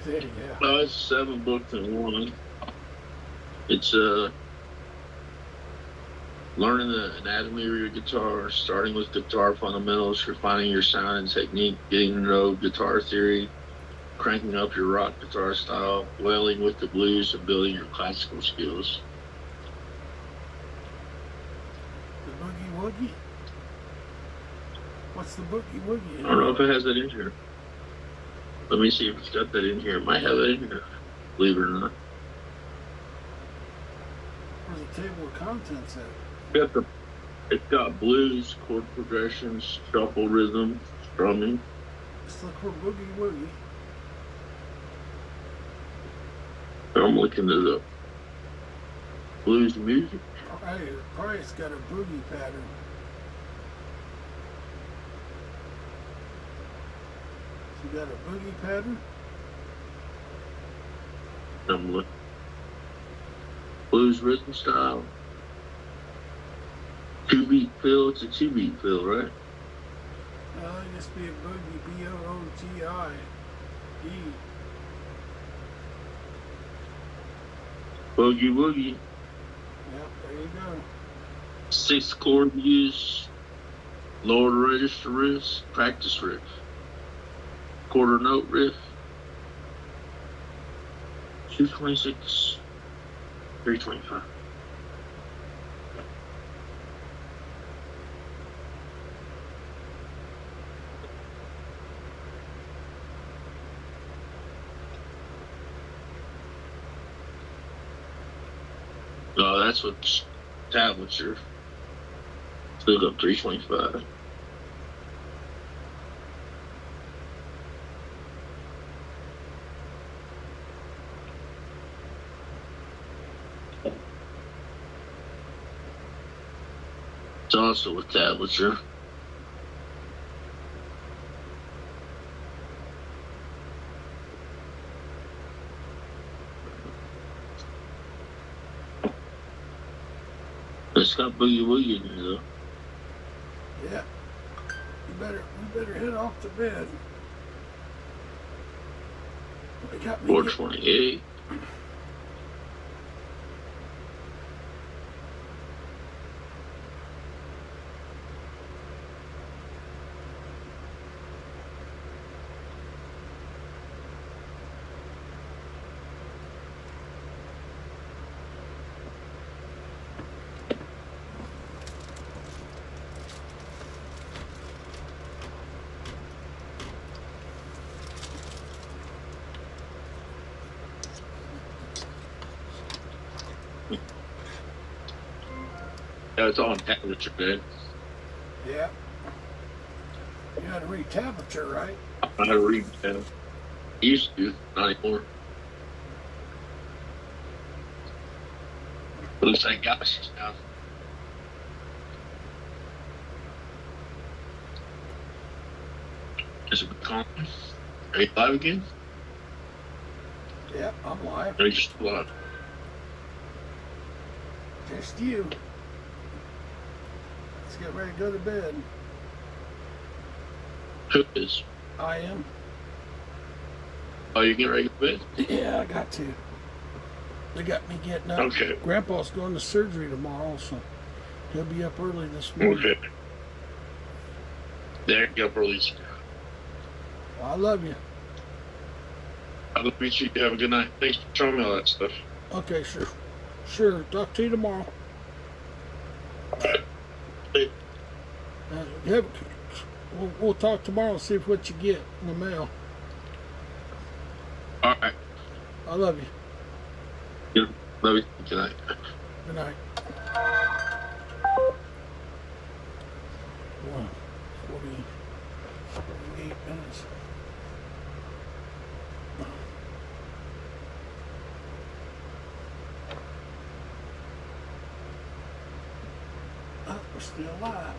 There, yeah. No, it's 7 books in one. It's learning the anatomy of your guitar, starting with guitar fundamentals, refining your sound and technique, getting to know guitar theory, cranking up your rock guitar style, wailing with the blues, and building your classical skills. The Boogie Woogie? What's the Boogie Woogie? I don't know if it has that in here. Let me see if it's got that in here. It might have that in here, believe it or not. Where's the table of contents at? It's got blues, chord progressions, shuffle rhythm, strumming. Let's look for Boogie Woogie. I'm looking it up. Blues music. Hey, probably it's got a boogie pattern. So you got a boogie pattern? I'm looking. Blues rhythm style. 2-beat fill. It's a 2-beat fill, right? It used to be a boogie, B-O-O-G-I-E. Boogie woogie. Yep, there you go. 6 chord views. Lower register riffs. Practice riff. Quarter note riff. 226. 325. No, that's what tablature. Still up 325. It's also a tablature. It's got boogie woogie in here though. Yeah. We better head off to bed. They got me 428. Yeah, it's all in tablature, man. Yeah. You had to read tablature, right? I read used to, not anymore. Looks like Galaxies now. Is it calm? Are you live again? Yep, I'm live. Or are you just live? Just you. Let's get ready to go to bed. Who is? I am. Oh, you getting ready to go to bed? Yeah, I got to. They got me getting up. Okay. Grandpa's going to surgery tomorrow, so he'll be up early this morning. Okay. There you go, early. I love you. I love you too. Have a good night. Thanks for showing me all that stuff. Okay, sure. Sure. Talk to you tomorrow. Alright. Hey. We'll talk tomorrow and see what you get in the mail. Alright. I love you. Yeah. Love you. Good night. Good night. 48 minutes. We're still alive.